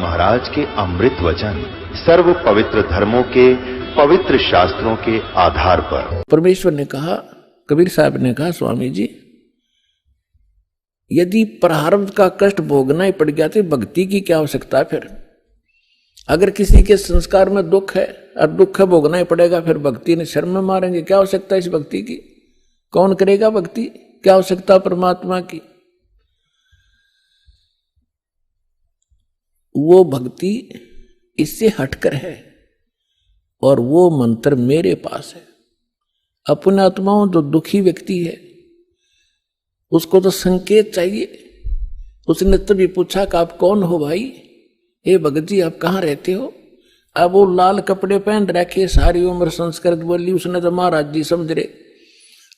महाराज के अमृत वचन सर्व पवित्र धर्मों के पवित्र शास्त्रों के आधार पर। परमेश्वर ने कहा, कबीर साहब ने कहा, स्वामी जी यदि प्रारब्ध का कष्ट भोगना ही पड़ गया तो भक्ति की क्या आवश्यकता है फिर? अगर किसी के संस्कार में दुख है और दुख है भोगना ही पड़ेगा, फिर भक्ति ने शर्म में मारेंगे। क्या आवश्यकता है इस भक्ति की? कौन करेगा भक्ति? क्या आवश्यकता परमात्मा की? वो भक्ति इससे हटकर है और वो मंत्र मेरे पास है। अपने आत्माओं जो दुखी व्यक्ति है उसको तो संकेत चाहिए। उसने तभी पूछा कि आप कौन हो भाई? हे भगत जी आप कहाँ रहते हो? अब वो लाल कपड़े पहन रखे, सारी उम्र संस्कृत बोली, उसने तो महाराज जी समझ रहे।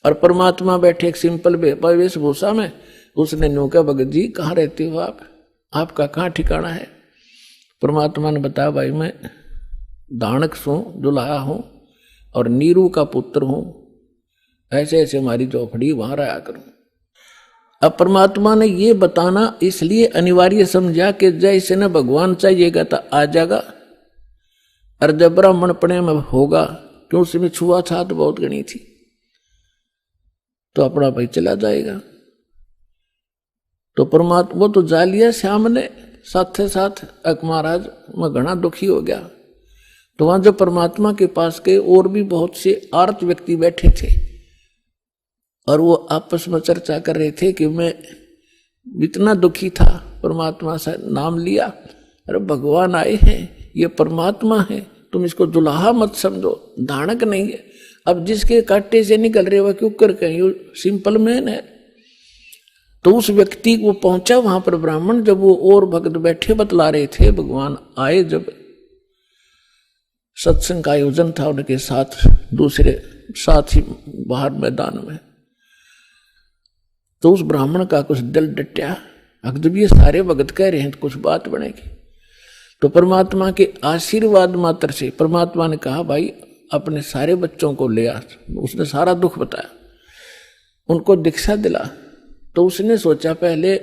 और परमात्मा बैठे एक सिंपल वेशभूषा में। उसने न्यू कहा, भगत जी कहाँ रहते हो आप? आपका कहाँ ठिकाना है? परमात्मा ने बताया, भाई मैं दानक सू दुल्हा हूं और नीरू का पुत्र हूं, ऐसे ऐसे हमारी चौपड़ी वहां रहा करूं। अब परमात्मा ने ये बताना इसलिए अनिवार्य समझा कि जैसे न भगवान चाहिएगा तो आ जाएगा, और जब ब्राह्मण पने में होगा क्यों उसमें छुआछात बहुत गणी थी तो अपना भाई चला जाएगा। तो परमात्मा वो तो जा लिया श्याम ने, साथ साथ महाराज मैं घना दुखी हो गया। तो वहां जब परमात्मा के पास के और भी बहुत से आर्त व्यक्ति बैठे थे और वो आपस में चर्चा कर रहे थे कि मैं इतना दुखी था, परमात्मा से नाम लिया, अरे भगवान आए हैं, ये परमात्मा है, तुम इसको दुल्हा मत समझो, दानक नहीं है। अब जिसके कांटे से निकल रहे वह क्यों कर कहीं सिंपल मैन है। तो उस व्यक्ति को पहुंचा वहां पर ब्राह्मण, जब वो और भक्त बैठे बतला रहे थे, भगवान आए, जब सत्संग का आयोजन था उनके साथ दूसरे साथ ही बाहर मैदान में, तो उस ब्राह्मण का कुछ दिल डटा। जब ये सारे भगत कह रहे हैं तो कुछ बात बनेगी। तो परमात्मा के आशीर्वाद मात्र से परमात्मा ने कहा, भाई अपने सारे बच्चों को ले आ। उसने सारा दुख बताया, उनको दीक्षा दिला। तो उसने सोचा पहले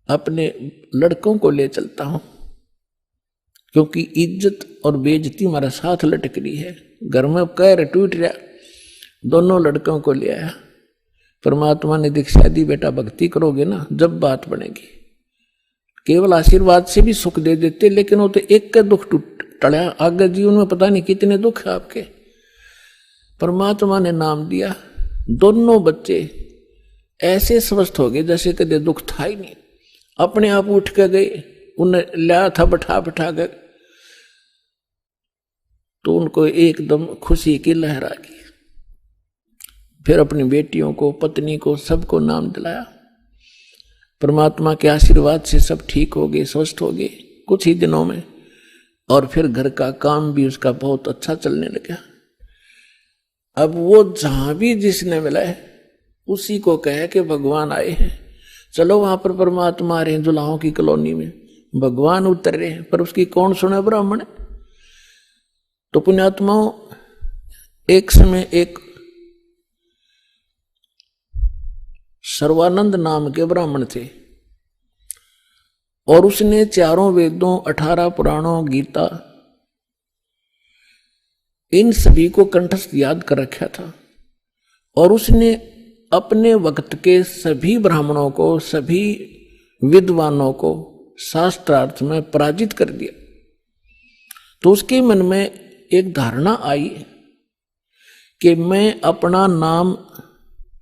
अपने लड़कों को ले चलता हूं, क्योंकि इज्जत और बेइज्जती हमारा साथ लटक रही है, घर में कैर टूट रहा। दोनों लड़कों को ले आया। परमात्मा ने दीक्षा दी, बेटा भक्ति करोगे ना जब बात बनेगी। केवल आशीर्वाद से भी सुख दे देते, लेकिन वो तो एक का दुख टला, आगे जीवन में पता नहीं कितने दुख है आपके। परमात्मा ने नाम दिया, दोनों बच्चे ऐसे स्वस्थ हो गए जैसे कदे दुख था ही नहीं। अपने आप उठ के गए, उन्हें लाया था बैठा बैठा कर, तो उनको एकदम खुशी की लहर आ गई। फिर अपनी बेटियों को, पत्नी को, सबको नाम दिलाया। परमात्मा के आशीर्वाद से सब ठीक हो गए, स्वस्थ हो गए कुछ ही दिनों में। और फिर घर का काम भी उसका बहुत अच्छा चलने लगा। अब वो जहां भी जिसने मिला है उसी को कहे कि भगवान आए हैं, चलो वहां पर परमात्मा आ रहे हैं, दुल्हाओं की कॉलोनी में भगवान उतर रहे हैं। पर उसकी कौन सुने ब्राह्मण? तो पुण्यात्माओं, एक समय एक सर्वानंद नाम के ब्राह्मण थे और उसने चारों वेदों, 18 पुराणों, गीता, इन सभी को कंठस्थ याद कर रखा था। और उसने अपने वक्त के सभी ब्राह्मणों को, सभी विद्वानों को शास्त्रार्थ में पराजित कर दिया। तो उसके मन में एक धारणा आई कि मैं अपना नाम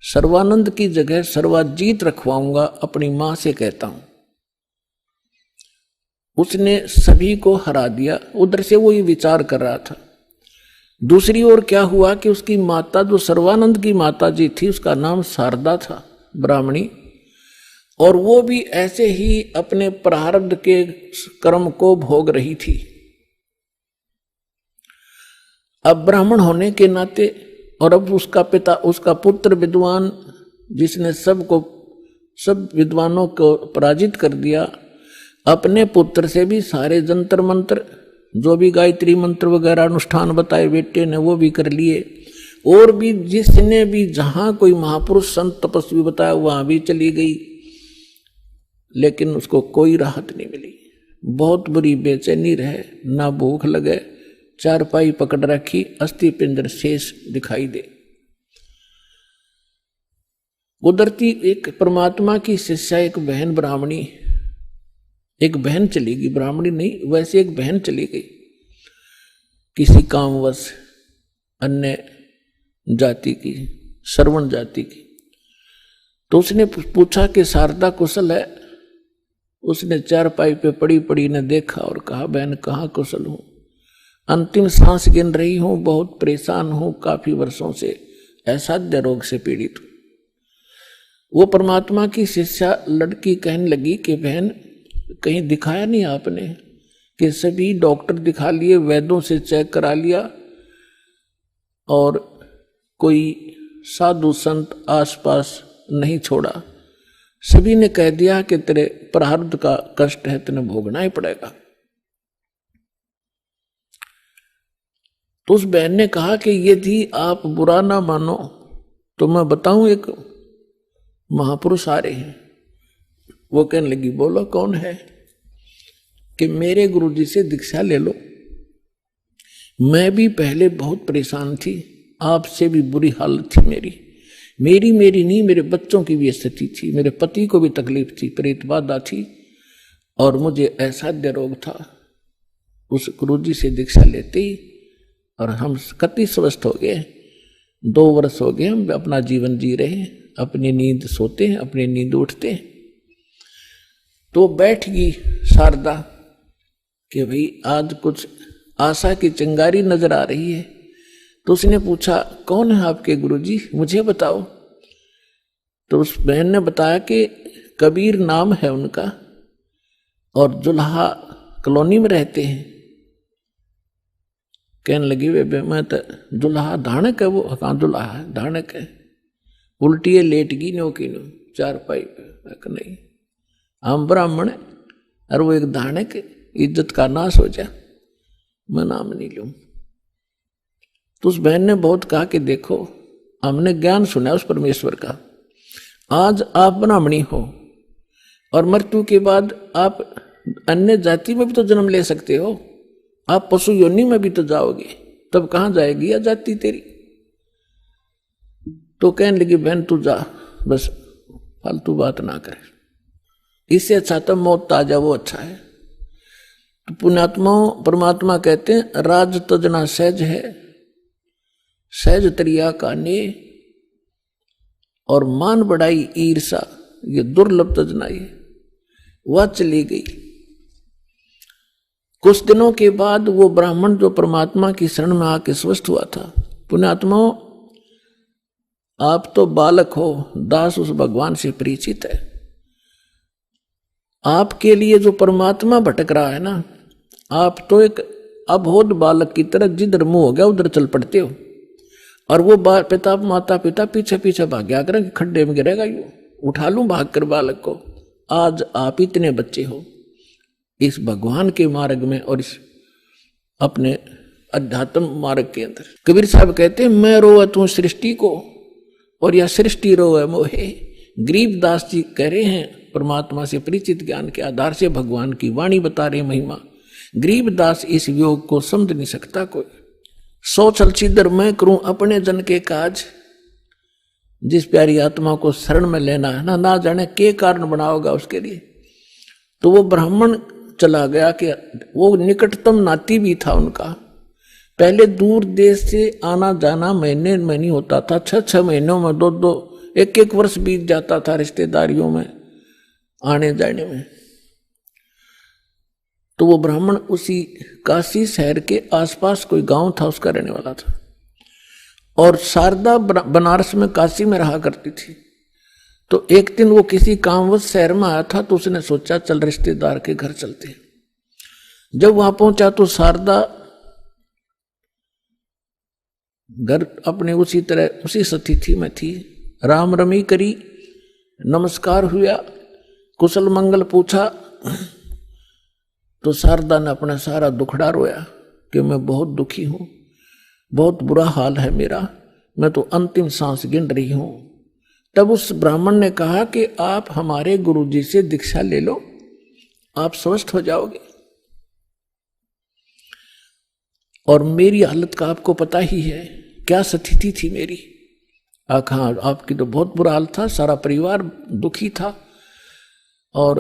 सर्वानंद की जगह सर्वाजीत रखवाऊंगा, अपनी मां से कहता हूं। उसने सभी को हरा दिया। उधर से वो ये विचार कर रहा था। दूसरी ओर क्या हुआ कि उसकी माता, जो सर्वानंद की माता जी थी, उसका नाम शारदा था, ब्राह्मणी, और वो भी ऐसे ही अपने प्रारब्ध के कर्म को भोग रही थी। अब ब्राह्मण होने के नाते, और अब उसका पिता, उसका पुत्र विद्वान, जिसने सब विद्वानों को पराजित कर दिया, अपने पुत्र से भी सारे जंतर मंत्र, जो भी गायत्री मंत्र वगैरह अनुष्ठान बताए बेटे ने, वो भी कर लिए। और भी जिसने भी जहां कोई महापुरुष संत तपस्वी बताया वहां भी चली गई, लेकिन उसको कोई राहत नहीं मिली। बहुत बुरी बेचैनी रहे, ना भूख लगे, चारपाई पकड़ रखी, अस्थि पिंजर शेष दिखाई दे। उधरती एक परमात्मा की शिष्या, एक बहन ब्राह्मणी, एक बहन चली गई, ब्राह्मणी नहीं वैसे एक बहन चली गई किसी कामवश, अन्य जाति की, श्रवण जाति की। तो उसने पूछा कि शारदा कुशल है? उसने चारपाई पे पड़ी पड़ी ने देखा और कहा, बहन कहाँ कुशल हूं, अंतिम सांस गिन रही हूं, बहुत परेशान हूं, काफी वर्षों से असाध्य रोग से पीड़ित हूं। वो परमात्मा की शिष्या लड़की कहने लगी कि बहन कहीं दिखाया नहीं आपने? कि सभी डॉक्टर दिखा लिए, वैद्यों से चेक करा लिया, और कोई साधु संत आसपास नहीं छोड़ा, सभी ने कह दिया कि तेरे प्रारब्ध का कष्ट है, तेने भोगना ही पड़ेगा। तो उस बहन ने कहा कि यदि आप बुरा ना मानो तो मैं बताऊं, एक महापुरुष आ रहे हैं। वो कहने लगी, बोलो कौन है? कि मेरे गुरुजी से दीक्षा ले लो, मैं भी पहले बहुत परेशान थी, आपसे भी बुरी हालत थी मेरी नहीं, मेरे बच्चों की भी स्थिति थी, मेरे पति को भी तकलीफ थी, प्रेतबाधा थी, और मुझे असाध्य रोग था। उस गुरुजी से दीक्षा लेते ही और हम कति स्वस्थ हो गए। 2 वर्ष हो गए हम अपना जीवन जी रहे हैं, अपनी नींद सोते हैं, अपनी नींद उठते हैं। तो बैठ गई शारदा कि भाई आज कुछ आशा की चिंगारी नजर आ रही है। तो उसने पूछा, कौन है आपके गुरुजी, मुझे बताओ। तो उस बहन ने बताया कि कबीर नाम है उनका, और जुल्हा कॉलोनी में रहते हैं। कहने लगी, वे मैं तो जुल्हा धानक है, वो कहाँ जुल्हा है, धानक है, उल्टी है, लेट गई नो की नो चारपाई पे, नहीं हम ब्राह्मण है, और वो एक धानक, इज्जत का नाश हो जा, मैं नाम नहीं लूं। तो उस बहन ने बहुत कहा कि देखो हमने ज्ञान सुना उस परमेश्वर का, आज आप ब्राह्मणी हो और मृत्यु के बाद आप अन्य जाति में भी तो जन्म ले सकते हो, आप पशु योनि में भी तो जाओगे, तब कहां जाएगी या जाति तेरी। तो कहने लगी, बहन तू जा, बस फालतू बात ना करे, इससे अच्छा तो मौत आ जा, वो अच्छा है। तो पुण्यात्माओं परमात्मा कहते हैं, राज तजना सहज है, सहज तरिया का ने, और मान बढ़ाई ईर्षा ये दुर्लभ तजनाई। वह चली गई। कुछ दिनों के बाद वो ब्राह्मण जो परमात्मा की शरण में आके स्वस्थ हुआ था। पुण्यात्माओं आप तो बालक हो, दास उस भगवान से परिचित है। आपके लिए जो परमात्मा भटक रहा है ना, आप तो एक अबोध बालक की तरह जिधर मुंह हो गया उधर चल पड़ते हो, और वो पिता माता पिता पीछे पीछे भाग्या करें कि खड्डे में गिरेगा, यू उठा लूं भाग कर बालक को। आज आप इतने बच्चे हो इस भगवान के मार्ग में और इस अपने अध्यात्म मार्ग के अंदर। कबीर साहब कहते हैं, मैं रोए तू सृष्टि को और यह सृष्टि रोए मोहे। गरीबदास जी कह रहे हैं, परमात्मा से परिचित ज्ञान के आधार से भगवान की वाणी बता रहे महिमा। गरीबदास इस योग को समझ नहीं सकता कोई। सो चल छिदर मैं करूं अपने जन के काज। जिस प्यारी आत्मा को शरण में लेना है ना जाने के कारण बनाओगा उसके लिए। तो वो ब्राह्मण चला गया कि वो निकटतम नाती भी था उनका। पहले दूर देश से आना जाना महीने में नहीं होता था, 6 महीनों में 2 1 वर्ष बीत जाता था रिश्तेदारियों में आने जाने में। तो वो ब्राह्मण उसी काशी शहर के आसपास कोई गांव था उसका रहने वाला था, और शारदा बनारस में काशी में रहा करती थी। तो एक दिन वो किसी कामवश शहर में आया था, तो उसने सोचा चल रिश्तेदार के घर चलते हैं। जब वहां पहुंचा तो शारदा घर अपने उसी तरह उसी स्थिति में थी। राम रमी करी, नमस्कार हुआ, कुशल मंगल पूछा। तो शारदा ने अपना सारा दुखड़ा रोया कि मैं बहुत दुखी हूं, बहुत बुरा हाल है मेरा, मैं तो अंतिम सांस गिन रही हूं। तब उस ब्राह्मण ने कहा कि आप हमारे गुरुजी से दीक्षा ले लो, आप स्वस्थ हो जाओगे। और मेरी हालत का आपको पता ही है, क्या स्थिति थी मेरी। हाँ, आपकी तो बहुत बुरा हाल था, सारा परिवार दुखी था। और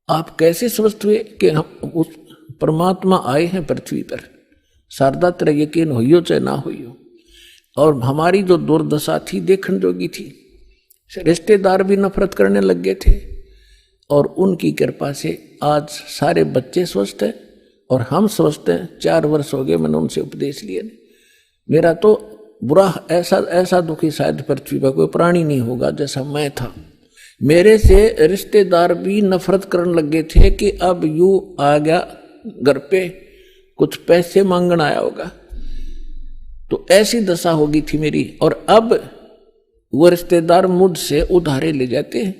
आप कैसे स्वस्थ हुए कि हम उस परमात्मा आए हैं पृथ्वी पर, शारदा तेरा यकीन होइयो चाहे ना होइयो। और हमारी जो दुर्दशा थी देखने जोगी थी, रिश्तेदार भी नफरत करने लग गए थे, और उनकी कृपा से आज सारे बच्चे स्वस्थ हैं और हम स्वस्थ हैं। 4 वर्ष हो गए मैंने उनसे उपदेश लिए। मेरा तो बुरा ऐसा दुखी शायद पृथ्वी पर कोई प्राणी नहीं होगा जैसा मैं था। मेरे से रिश्तेदार भी नफरत करने लग गए थे कि अब यूं आ गया घर पे, कुछ पैसे मांगने आया होगा। तो ऐसी दशा होगी थी मेरी। और अब वो रिश्तेदार मुझसे उधारे ले जाते हैं।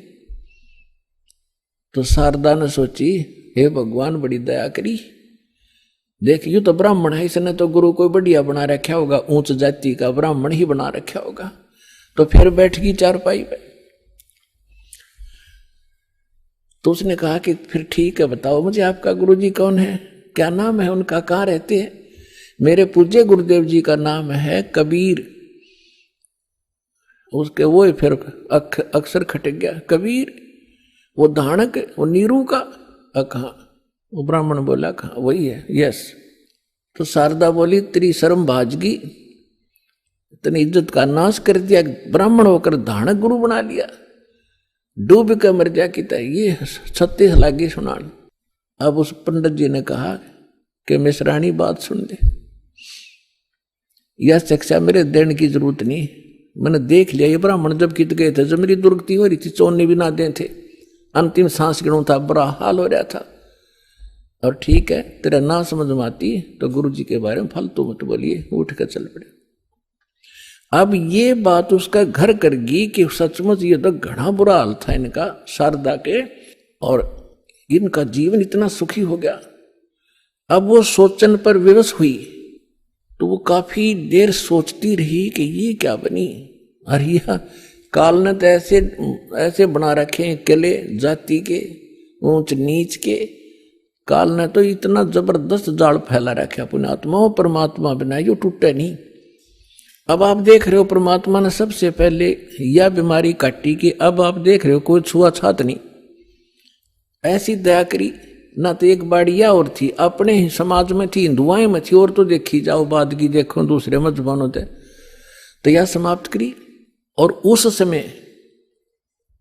तो शारदा ने सोची, हे भगवान बड़ी दया करी, देख यूं तो ब्राह्मण है, इसने तो गुरु कोई बढ़िया बना रखा होगा, ऊंच जाति का ब्राह्मण ही बना रखा होगा। तो फिर बैठ गई चारपाई पे। तो उसने कहा कि फिर ठीक है, बताओ मुझे आपका गुरुजी कौन है, क्या नाम है उनका, कहाँ रहते हैं। मेरे पूज्य गुरुदेव जी का नाम है कबीर। उसके वो फिर अक्सर खटक गया, कबीर वो धाणक, वो नीरू का। कहा, वो ब्राह्मण बोला, कहा वही है, यस। तो शारदा बोली, तेरी शर्म भाजगी, इतनी इज्जत का नाश कर दिया, ब्राह्मण होकर धाणक गुरु बना लिया, डूब के मर जा की तरह। ये 36 लागी सुनान। अब उस पंडित जी ने कहा कि मिश्राणी बात सुन ले, यह शिक्षा मेरे देने की जरूरत नहीं, मैंने देख लिया। ये ब्राह्मण जब कित गए थे, जब मेरी दुर्गति हो रही थी, चोने भी ना दे थे, अंतिम सांस गिनों था, बुरा हाल हो रहा था। और ठीक है, तेरा ना समझ में आती तो गुरु जी के बारे में फालतू मत बोलिए, उठ कर चल पड़े। अब ये बात उसका घर कर गई कि सचमुच ये तो घना बुरा हाल था इनका, शारदा के, और इनका जीवन इतना सुखी हो गया। अब वो सोचन पर विवश हुई, तो वो काफी देर सोचती रही कि ये क्या बनी। अरे काल ने तो ऐसे बना रखे हैं किले जाति के, ऊंच नीच के। काल ने तो इतना जबरदस्त जाल फैला रखा पुण्यात्मा, परमात्मा बिना यो टूटे नहीं। अब आप देख रहे हो परमात्मा ने सबसे पहले यह बीमारी काटी कि अब आप देख रहे हो कोई छुआछूत नहीं, ऐसी दया करी। ना तो एक बाड़िया और थी, अपने ही समाज में थी, हिंदुआएं में थी, और तो देखी जाओ बाद की देखो दूसरे मजहबों थे, तो यह समाप्त करी। और उस समय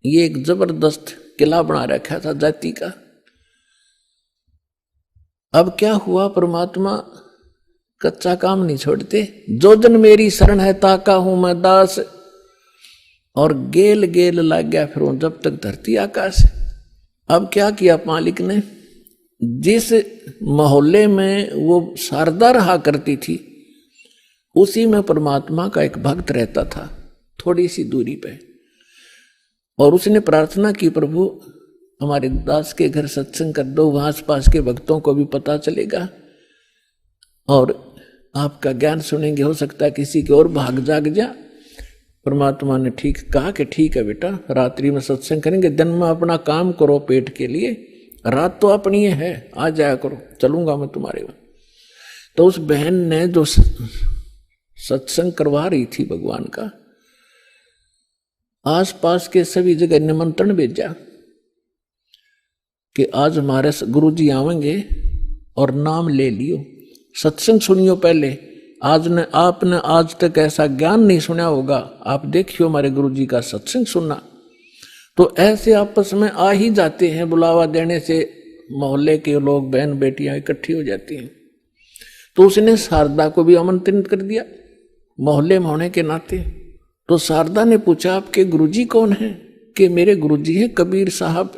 ये एक जबरदस्त किला बना रखा था जाति का। अब क्या हुआ, परमात्मा कच्चा काम नहीं छोड़ते। जो जन मेरी शरण है ताका हूं मैं दास, और गेल गेल लग गया फिर जब तक धरती आकाश। अब क्या किया मालिक ने, जिस मोहल्ले में वो शारदा रहा करती थी उसी में परमात्मा का एक भक्त रहता था, थोड़ी सी दूरी पे। और उसने प्रार्थना की, प्रभु हमारे दास के घर सत्संग कर दो, वहां आस पास के भक्तों को भी पता चलेगा और आपका ज्ञान सुनेंगे, हो सकता है किसी की और भाग जाग जा। परमात्मा ने ठीक कहा कि ठीक है बेटा, रात्रि में सत्संग करेंगे, दिन में अपना काम करो पेट के लिए, रात तो अपनी है, आ जाया करो, चलूंगा मैं तुम्हारे वहां। तो उस बहन ने जो सत्संग करवा रही थी भगवान का, आसपास के सभी जगह निमंत्रण भेजा कि आज हमारे गुरुजी आवेंगे और नाम ले लियो, सत्संग सुनियो पहले। आपने आज तक ऐसा ज्ञान नहीं सुना होगा, आप देखियो हमारे गुरुजी का सत्संग सुनना। तो ऐसे आपस में आ ही जाते हैं, बुलावा देने से मोहल्ले के लोग, बहन बेटियां इकट्ठी हो जाती हैं। तो उसने शारदा को भी आमंत्रित कर दिया मोहल्ले में होने के नाते। तो शारदा ने पूछा, आपके गुरुजी कौन हैं? कि मेरे गुरुजी हैं कबीर साहब,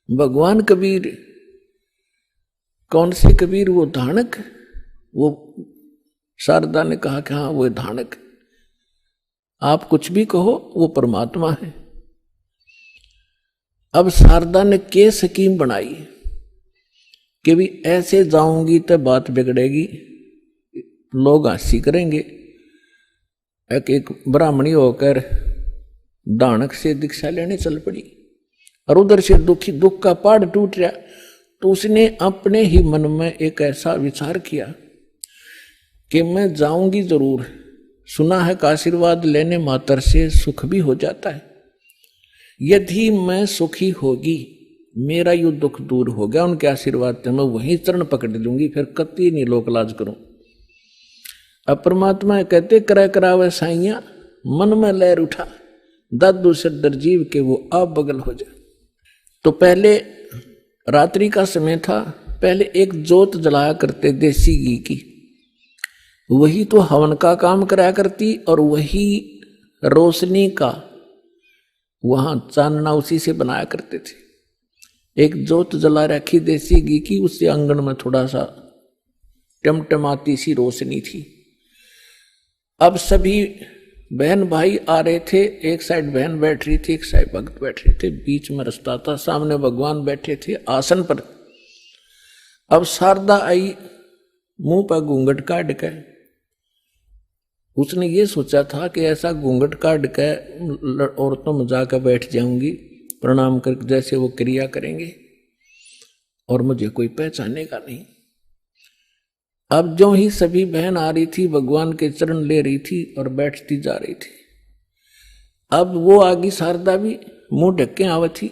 भगवान कबीर। कौन से कबीर? वो धाणक। वो शारदा ने कहा कि हाँ वो धाणक। आप कुछ भी कहो, वो परमात्मा है। अब शारदा ने के स्कीम बनाई कि भी ऐसे जाऊंगी तो बात बिगड़ेगी, लोग हंसी करेंगे। एक ब्राह्मणी होकर दानक से दीक्षा लेने चल पड़ी और उधर से दुख का पहाड़ टूट रहा। तो उसने अपने ही मन में एक ऐसा विचार किया कि मैं जाऊंगी जरूर, सुना है कि आशीर्वाद लेने मात्र से सुख भी हो जाता है। यदि मैं सुखी होगी, मेरा यू दुख दूर हो गया उनके आशीर्वाद से, मैं वहीं चरण पकड़ लूंगी, फिर कति नहीं लोक लाज करूं। अब परमात्मा कहते करे करावे साइया, मन में लहर उठा, दादू सदर जीव के वो आप बगल हो जाए। तो पहले रात्रि का समय था, पहले एक जोत जलाया करते देसी घी की, वही तो हवन का काम कराया करती, और वही रोशनी का वहां चानना उसी से बनाया करते थे। एक जोत जला रखी देसी घी की, उससे आंगन में थोड़ा सा टमटमाती सी रोशनी थी। अब सभी बहन भाई आ रहे थे, एक साइड बहन बैठ रही थी, एक साइड भक्त बैठ रहे थे, बीच में रास्ता था, सामने भगवान बैठे थे आसन पर। अब शारदा आई, मुंह पर घूंघट काट के, उसने ये सोचा था कि ऐसा घूंघट काट के औरतों में जाकर बैठ जाऊंगी प्रणाम कर, जैसे वो क्रिया करेंगे और मुझे कोई पहचानेगा नहीं। अब जो ही सभी बहन आ रही थी, भगवान के चरण ले रही थी और बैठती जा रही थी। अब वो आगी शारदा भी मुंह ढके आवे थी,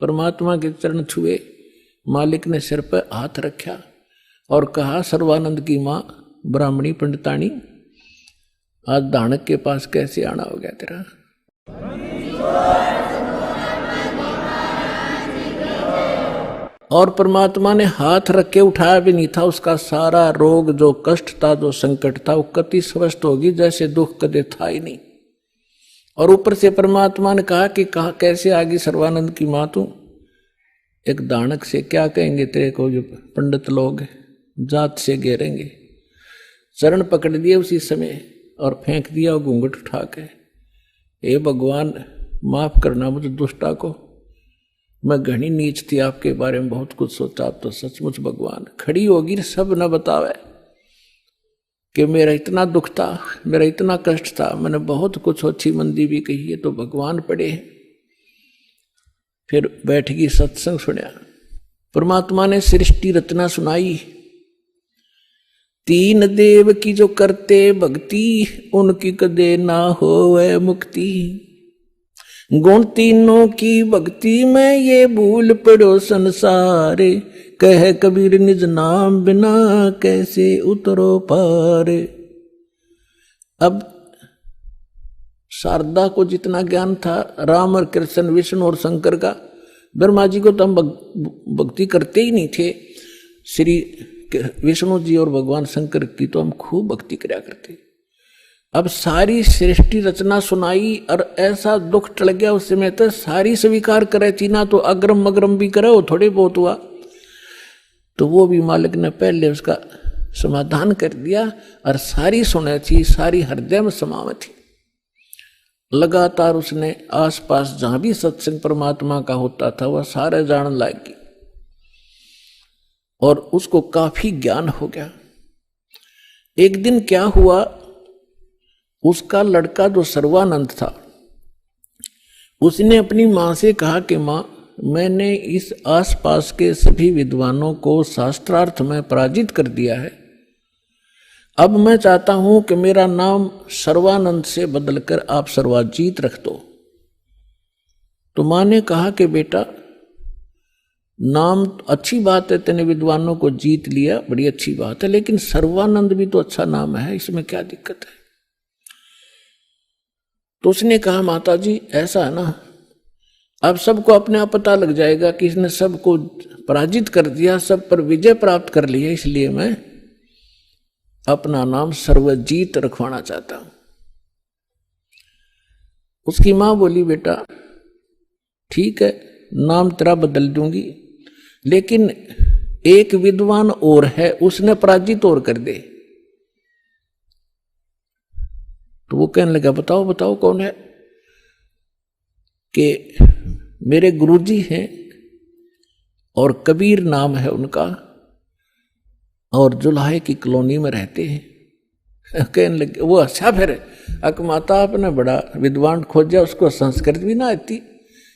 परमात्मा के चरण छुए, मालिक ने सिर पर हाथ रखा और कहा, सर्वानंद की माँ ब्राह्मणी पंडितानी, आज दानक के पास कैसे आना हो गया तेरा? और परमात्मा ने हाथ रख के उठाया भी नहीं था, उसका सारा रोग जो कष्ट था, जो संकट था, वो कति स्वस्थ होगी जैसे दुख कदे था ही नहीं। और ऊपर से परमात्मा ने कहा कि कैसे आगे सर्वानंद की माँ तू, एक दानक से क्या कहेंगे तेरे को, जो पंडित लोग जात से घेरेंगे। चरण पकड़ दिए उसी समय और फेंक दिया घूंघट उठा के, हे भगवान माफ करना मुझे दुष्टा को, मैं घनी नीच थी, आपके बारे में बहुत कुछ सोचा, आप तो सचमुच भगवान। खड़ी होगी सब न बतावे कि मेरा इतना दुख था, मेरा इतना कष्ट था, मैंने बहुत कुछ अच्छी मंदी भी कही है, तो भगवान पड़े। फिर बैठ गई, सत्संग सुना, परमात्मा ने सृष्टि रचना सुनाई। तीन देव की जो करते भक्ति, उनकी कदे ना होवे मुक्ति। गुण तीनों की भक्ति में ये भूल पड़ो संसारे, कह कबीर निज नाम बिना कैसे उतरो पारे। अब शारदा को जितना ज्ञान था, राम और कृष्ण, विष्णु और शंकर का, ब्रह्मा जी को तो हम भक्ति करते ही नहीं थे, श्री विष्णु जी और भगवान शंकर की तो हम खूब भक्ति कराया करते। अब सारी सृष्टि रचना सुनाई और ऐसा दुख टल गया उस समय, तो सारी स्वीकार करे थी ना, तो अग्रम मग्रम भी करे, वो थोड़े बहुत हुआ, तो वो भी मालिक ने पहले उसका समाधान कर दिया और सारी सुने थी, सारी हृदय में समावे थी। लगातार उसने आसपास जहां भी सत्संग परमात्मा का होता था वह सारे जान लागी और उसको काफी ज्ञान हो गया। एक दिन क्या हुआ, उसका लड़का जो सर्वानंद था, उसने अपनी मां से कहा कि मां, मैंने इस आसपास के सभी विद्वानों को शास्त्रार्थ में पराजित कर दिया है, अब मैं चाहता हूं कि मेरा नाम सर्वानंद से बदलकर आप सर्वाजीत रख दो। तो मां ने कहा कि बेटा, नाम अच्छी बात है, तेने विद्वानों को जीत लिया, बड़ी अच्छी बात है, लेकिन सर्वानंद भी तो अच्छा नाम है, इसमें क्या दिक्कत है? तो उसने कहा, माता जी ऐसा है ना, अब सबको अपने आप पता लग जाएगा कि इसने सबको पराजित कर दिया, सब पर विजय प्राप्त कर लिया, इसलिए मैं अपना नाम सर्वजीत रखवाना चाहता हूं। उसकी मां बोली, बेटा ठीक है, नाम तेरा बदल दूंगी, लेकिन एक विद्वान और है, उसने पराजित और कर दे। तो वो कहने लगा, बताओ बताओ कौन है? कि मेरे गुरुजी हैं और कबीर नाम है उनका, और जुलाहे की कॉलोनी में रहते हैं। कहने लगे, वो अच्छा, फिर अकमाता आपने बड़ा विद्वान खोजा, उसको संस्कृत भी ना आती,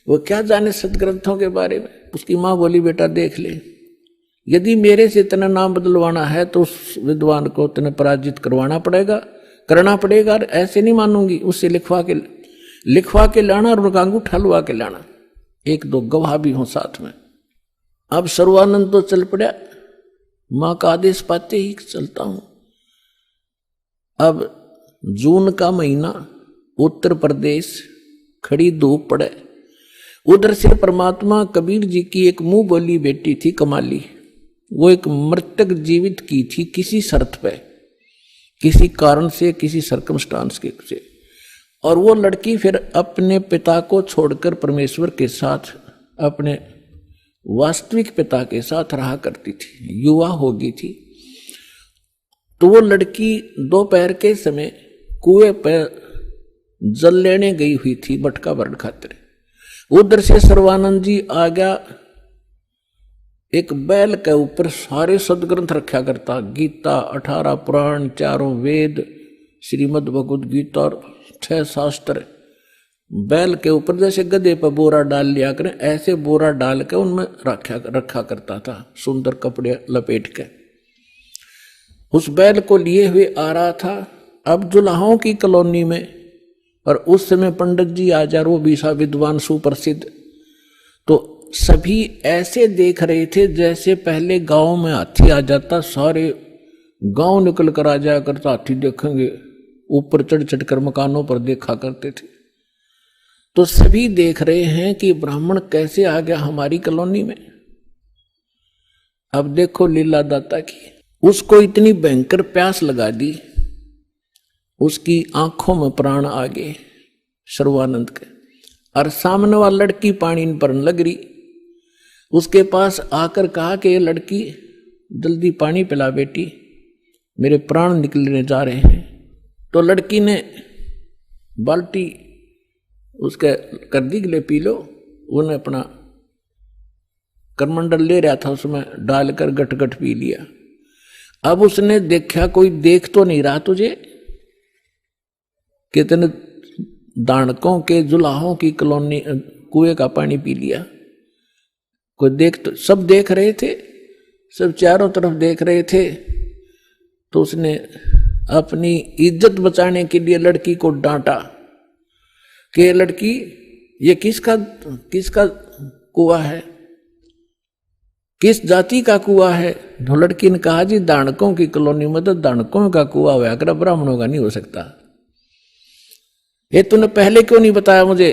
वो क्या जाने सदग्रंथों के बारे में। उसकी माँ बोली, बेटा देख ले, यदि मेरे से इतना नाम बदलवाना है तो उस विद्वान को इतना पराजित करना पड़ेगा। ऐसे नहीं मानूंगी। उससे लिखवा के लाना और उनका अंगूठा लुआ के लाना, एक दो गवाह भी हो साथ में। अब सर्वानंद तो चल पड़ा, मां का आदेश पाते ही चलता हूं। अब जून का महीना, उत्तर प्रदेश, खड़ी धूप पड़े। उधर से परमात्मा कबीर जी की एक मुंह बोली बेटी थी कमाली, वो एक मृतक जीवित की थी किसी शर्त पे, किसी कारण से, किसी सर्कमस्टांस के से। और वो लड़की फिर अपने पिता को छोड़कर परमेश्वर के साथ, अपने वास्तविक पिता के साथ रहा करती थी, युवा हो गई थी। तो वो लड़की दोपहर के समय कुएं पर जल लेने गई हुई थी मटका भरण खातिर। उधर से सर्वानंद जी आ गया, एक बैल के ऊपर सारे सदग्रंथ रखा करता, गीता, 18 पुराण, 4 वेद, श्रीमद् भगवद गीता और 6 शास्त्र। बैल के ऊपर जैसे गधे पर बोरा डाल लिया करें, ऐसे बोरा डाल के उनमें रखा करता था, सुंदर कपड़े लपेट के। उस बैल को लिए हुए आ रहा था। अब जुलाहों की कॉलोनी में, और उस समय पंडित जी आचार्य, वो भी सा विद्वान सुप्रसिद्ध, तो सभी ऐसे देख रहे थे जैसे पहले गांव में हाथी आ जाता, सारे गांव निकल कर आ जाया करता, हाथी देखेंगे, ऊपर चढ़ चढ़ कर मकानों पर देखा करते थे। तो सभी देख रहे हैं कि ब्राह्मण कैसे आ गया हमारी कॉलोनी में। अब देखो लीला दाता की, उसको इतनी भयंकर प्यास लगा दी, उसकी आंखों में प्राण आ गए सर्वानंद के। और सामने वाली लड़की पानी पर लग रही, उसके पास आकर कहा कि ये लड़की जल्दी पानी पिला बेटी, मेरे प्राण निकलने जा रहे हैं। तो लड़की ने बाल्टी उसके कर दी, ले पी लो। उन्हें अपना करमंडल ले रहा था, उसमें डालकर गट गट पी लिया। अब उसने देखा कोई देख तो नहीं रहा तुझे, कितने दानकों के जुलाहों की कॉलोनी कुएं का पानी पी लिया। कोई देख तो, सब देख रहे थे, सब चारों तरफ देख रहे थे। तो उसने अपनी इज्जत बचाने के लिए लड़की को डांटा कि लड़की ये किसका कुआं है, किस जाति का कुआं है। तो लड़की ने कहा जी दानकों की कॉलोनी में तो दानकों का कुआं हुआ कर, ब्राह्मणों का नहीं हो सकता। ये तूने पहले क्यों नहीं बताया मुझे?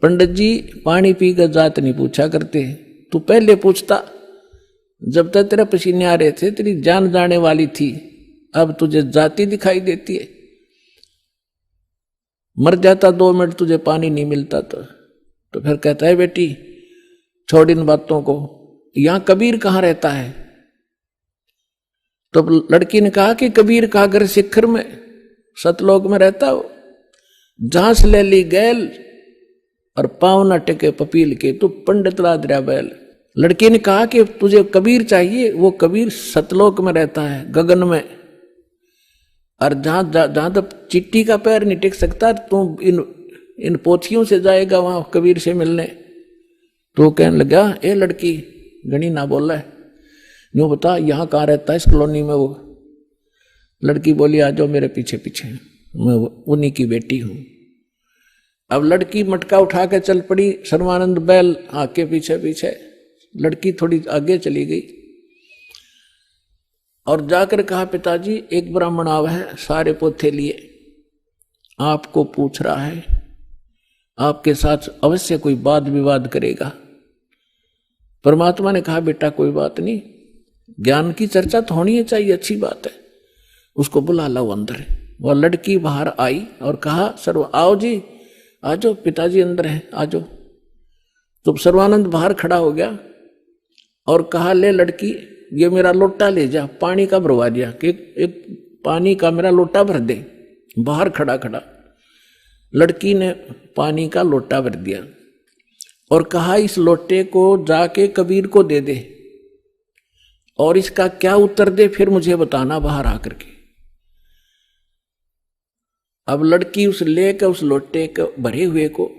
पंडित जी पानी पी कर जात नहीं पूछा करते, तू पहले पूछता। जब तक तेरे पसीने आ रहे थे तेरी जान जाने वाली थी, अब तुझे जाति दिखाई देती है। मर जाता 2 मिनट तुझे पानी नहीं मिलता तो फिर कहता है बेटी छोड़ इन बातों को, यहां कबीर कहां रहता है? तो लड़की ने कहा कि कबीर का घर शिखर में सतलोक में रहता हो, जहां से ले ली गैल और पाव न टेके पपील के, तू पंडित लाद रहा बैल। लड़की ने कहा कि तुझे कबीर चाहिए, वो कबीर सतलोक में रहता है, गगन में, और जहां तक चिट्टी का पैर नहीं टिक सकता, तू इन पोथियों से जाएगा वहां कबीर से मिलने। तो कहने लगा ए लड़की गणी ना बोला है, यूं बता यहां कहां रहता है इस कॉलोनी में वो? लड़की बोली आ जाओ मेरे पीछे पीछे, मैं उन्हीं की बेटी हूं। अब लड़की मटका उठा के चल पड़ी, सर्वानंद बैल आके पीछे पीछे। लड़की थोड़ी आगे चली गई और जाकर कहा पिताजी एक ब्राह्मण आवा है सारे पोथे लिए, आपको पूछ रहा है, आपके साथ अवश्य कोई वाद विवाद करेगा। परमात्मा ने कहा बेटा कोई बात नहीं, ज्ञान की चर्चा तो होनी चाहिए, अच्छी बात है, उसको बुला लो अंदर। वह लड़की बाहर आई और कहा सर्व आओ जी आ जाओ, पिताजी अंदर हैं आ जाओ। तो सर्वानंद बाहर खड़ा हो गया और कहा ले लड़की ये मेरा लोटा ले जा, पानी का भरवा दिया कि एक पानी का मेरा लोटा भर दे। बाहर खड़ा खड़ा लड़की ने पानी का लोटा भर दिया और कहा इस लोटे को जाके कबीर को दे दे और इसका क्या उत्तर दे फिर मुझे बताना बाहर आकर के। अब लड़की उस लेकर उस लोटे को भरे हुए को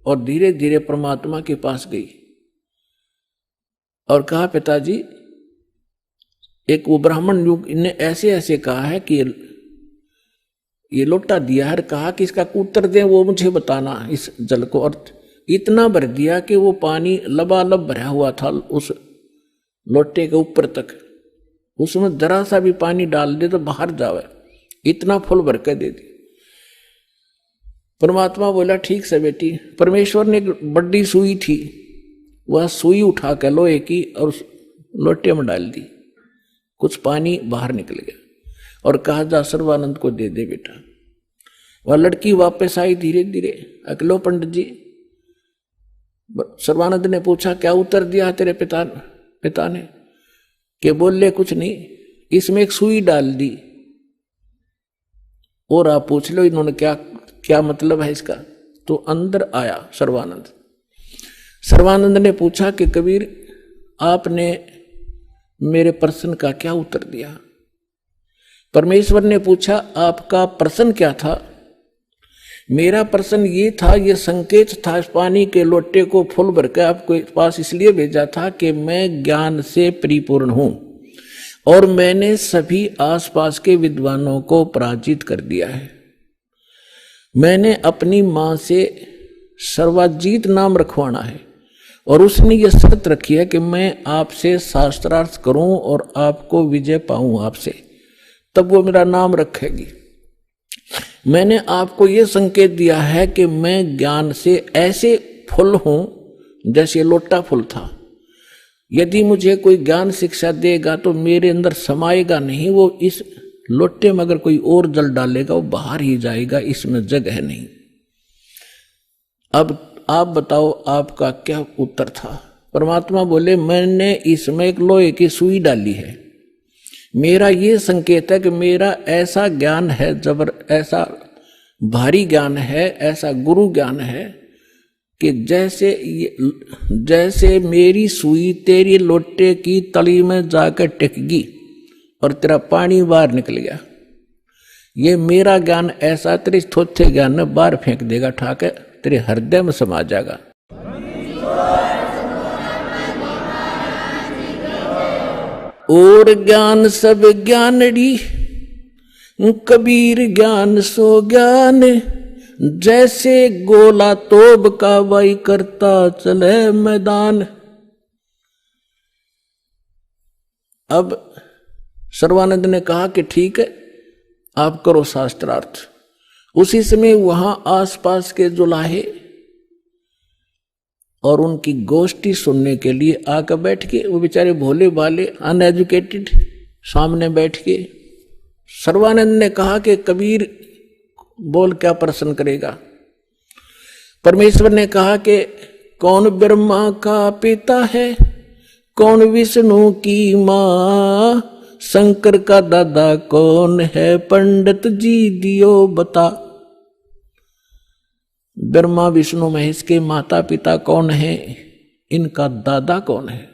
और धीरे धीरे परमात्मा के पास गई और कहा पिताजी एक वो ब्राह्मण युग ने ऐसे ऐसे कहा है कि ये लोटा दिया है, कहा कि इसका उत्तर दें वो मुझे बताना इस जल को। और इतना भर दिया कि वो पानी लबालब भरा हुआ था उस लोटे के ऊपर तक, उसमें जरा सा भी पानी डाल दे तो बाहर जावे, इतना फुल भर के दे दी। परमात्मा बोला ठीक से बेटी। परमेश्वर ने एक बड़ी सुई थी, वह सुई उठा के लोहे की और उस लोटे में डाल दी, कुछ पानी बाहर निकल गया और कहा जा सर्वानंद को दे दे बेटा। वह लड़की वापस आई धीरे धीरे। अकलो पंडित जी, सर्वानंद ने पूछा क्या उत्तर दिया तेरे पिता ने? कि बोले कुछ नहीं, इसमें एक सुई डाल दी और आप पूछ लो इन्होंने क्या क्या मतलब है इसका। तो अंदर आया सर्वानंद। सर्वानंद ने पूछा कि कबीर आपने मेरे प्रश्न का क्या उत्तर दिया? परमेश्वर ने पूछा आपका प्रश्न क्या था? मेरा प्रश्न ये था, ये संकेत था इस पानी के लोटे को फुल भर के आपके पास इसलिए भेजा था कि मैं ज्ञान से परिपूर्ण हूं और मैंने सभी आसपास के विद्वानों को पराजित कर दिया है। मैंने अपनी मां से सर्वाजीत नाम रखवाना है और उसने ये शर्त रखी है कि मैं आपसे शास्त्रार्थ करूं और आपको विजय पाऊं आपसे, तब वो मेरा नाम रखेगी। मैंने आपको ये संकेत दिया है कि मैं ज्ञान से ऐसे फुल हूं जैसे लोटा फुल था। यदि मुझे कोई ज्ञान शिक्षा देगा तो मेरे अंदर समाएगा नहीं, वो इस लोटे में अगर कोई और जल डालेगा वो बाहर ही जाएगा, इसमें जगह नहीं। अब आप बताओ आपका क्या उत्तर था? परमात्मा बोले मैंने इसमें एक लोहे की सुई डाली है। मेरा ये संकेत है कि मेरा ऐसा ज्ञान है, ऐसा भारी ज्ञान है, ऐसा गुरु ज्ञान है कि जैसे मेरी सुई तेरी लोटे की तली में जाकर टिकगी और तेरा पानी बाहर निकल गया, ये मेरा ज्ञान ऐसा तेरे थोथे ज्ञान में बाहर फेंक देगा, ठाके तेरे हृदय में समा जाएगा। और ज्ञान सब ज्ञानड़ी, कबीर ज्ञान सो ज्ञान, जैसे गोला तोब का वाई करता चले मैदान। अब सर्वानंद ने कहा कि ठीक है आप करो शास्त्रार्थ। उसी समय वहां आसपास के जुलाहे और उनकी गोष्ठी सुनने के लिए आकर बैठ के, वो बेचारे भोले भाले अनएजुकेटेड सामने बैठ के सर्वानंद ने कहा कि कबीर बोल क्या प्रश्न करेगा? परमेश्वर ने कहा कि कौन ब्रह्मा का पिता है, कौन विष्णु की मां, शंकर का दादा कौन है, पंडित जी दियो बता। ब्रह्मा विष्णु महेश के माता पिता कौन है, इनका दादा कौन है?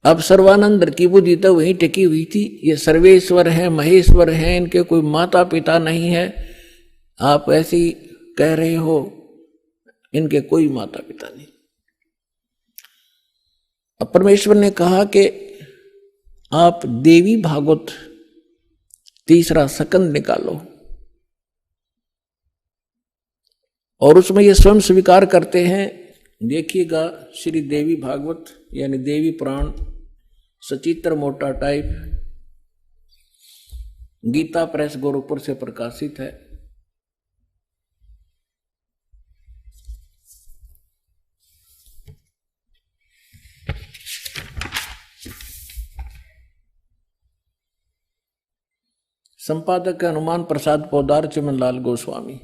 अब सर्वानंद की बुद्धि तो वहीं टिकी हुई थी, ये सर्वेश्वर है महेश्वर है, इनके कोई माता पिता नहीं है। आप ऐसे ही कह रहे हो, इनके कोई माता पिता नहीं। अब परमेश्वर ने कहा कि आप देवी भागवत 3रा स्कंद निकालो और उसमें ये स्वयं स्वीकार करते हैं। देखिएगा श्री देवी भागवत यानी देवी पुराण सचित्र मोटा टाइप, गीता प्रेस गोरखपुर से प्रकाशित है। संपादक है हनुमान प्रसाद पोदार, चिमनलाल गोस्वामी।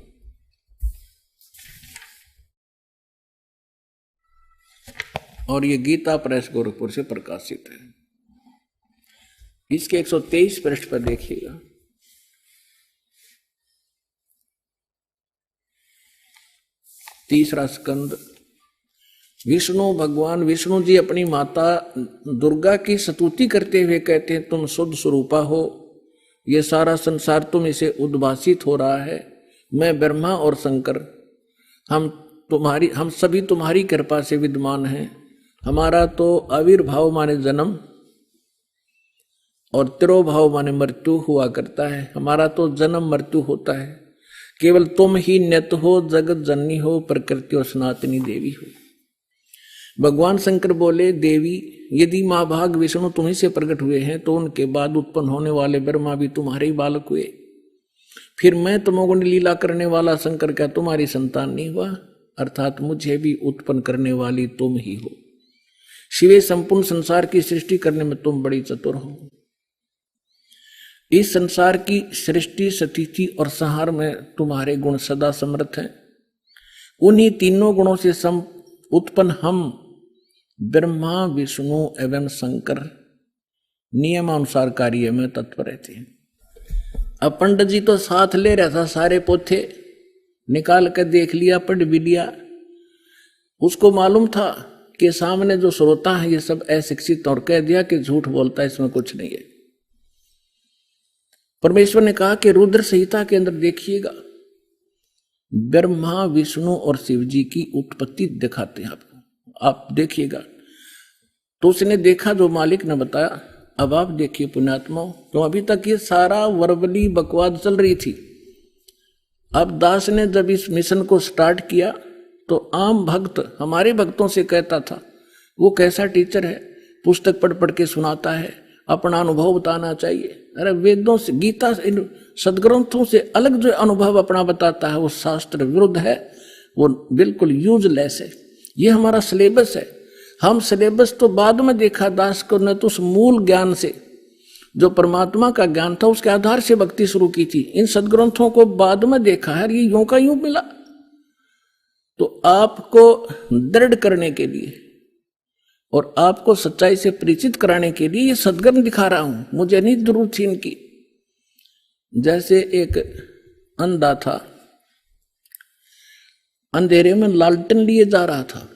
और ये गीता प्रेस गोरखपुर से प्रकाशित है। इसके 123 पृष्ठ पर देखिएगा। तीसरा स्कंद। विष्णु भगवान विष्णु जी अपनी माता दुर्गा की स्तुति करते हुए कहते हैं, तुम शुद्ध स्वरूपा हो, ये सारा संसार तुम इसे उद्भासित हो रहा है। मैं ब्रह्मा और शंकर हम सभी तुम्हारी कृपा से विद्यमान हैं। हमारा तो आविर्भाव माने जन्म और तिरोभाव माने मृत्यु हुआ करता है। हमारा तो जन्म मृत्यु होता है। केवल तुम ही नित हो, जगत जननी हो, प्रकृति और सनातनी देवी हो। भगवान शंकर बोले, देवी यदि माँ भाग विष्णु तुम्ही से प्रकट हुए हैं तो उनके बाद उत्पन्न होने वाले ब्रह्मा भी तुम्हारे ही बालक हुए। फिर मैं तमोगुण लीला करने वाला शंकर क्या तुम्हारी संतान नहीं हुआ? अर्थात मुझे भी उत्पन्न करने वाली तुम ही हो। शिवे संपूर्ण संसार की सृष्टि करने में तुम बड़ी चतुर हो। इस संसार की सृष्टि, स्थिति और संहार में तुम्हारे गुण सदा समर्थ हैं। उन्हीं तीनों गुणों से उत्पन्न हम ब्रह्मा, विष्णु एवं शंकर नियमानुसार कार्य में तत्पर रहते हैं। अब पंडित जी तो साथ ले रहा था, सारे पोथे निकाल कर देख लिया, पढ़ भी लिया। उसको मालूम था कि सामने जो श्रोता है ये सब अशिक्षित, और कह दिया कि झूठ बोलता है, इसमें कुछ नहीं है। परमेश्वर ने कहा कि रुद्र संहिता के अंदर देखिएगा, ब्रह्मा, विष्णु और शिव जी की उत्पत्ति दिखाते हैं आपको, आप देखिएगा। तो उसने देखा जो मालिक ने बताया। अब आप देखिए पुण्यात्माओं, तो अभी तक ये सारा वर्बली बकवाद चल रही थी। अब दास ने जब इस मिशन को स्टार्ट किया तो आम भक्त हमारे भक्तों से कहता था, वो कैसा टीचर है, पुस्तक पढ़ पढ़ के सुनाता है, अपना अनुभव बताना चाहिए। अरे वेदों से, गीता से, इन सदग्रंथों से अलग जो अनुभव अपना बताता है वो शास्त्र विरुद्ध है, वो बिल्कुल यूजलेस है। ये हमारा सिलेबस है। हम सिलेबस तो बाद में देखा दास को, न तो उस मूल ज्ञान से जो परमात्मा का ज्ञान था उसके आधार से भक्ति शुरू की थी। इन सदग्रंथों को बाद में देखा है, ये यूं का यूं मिला। तो आपको दृढ़ करने के लिए और आपको सच्चाई से परिचित कराने के लिए ये सदग्रंथ दिखा रहा हूं। मुझे नहीं जरूरत थी इनकी। जैसे एक अंधा था, अंधेरे में लालटेन लिए जा रहा था,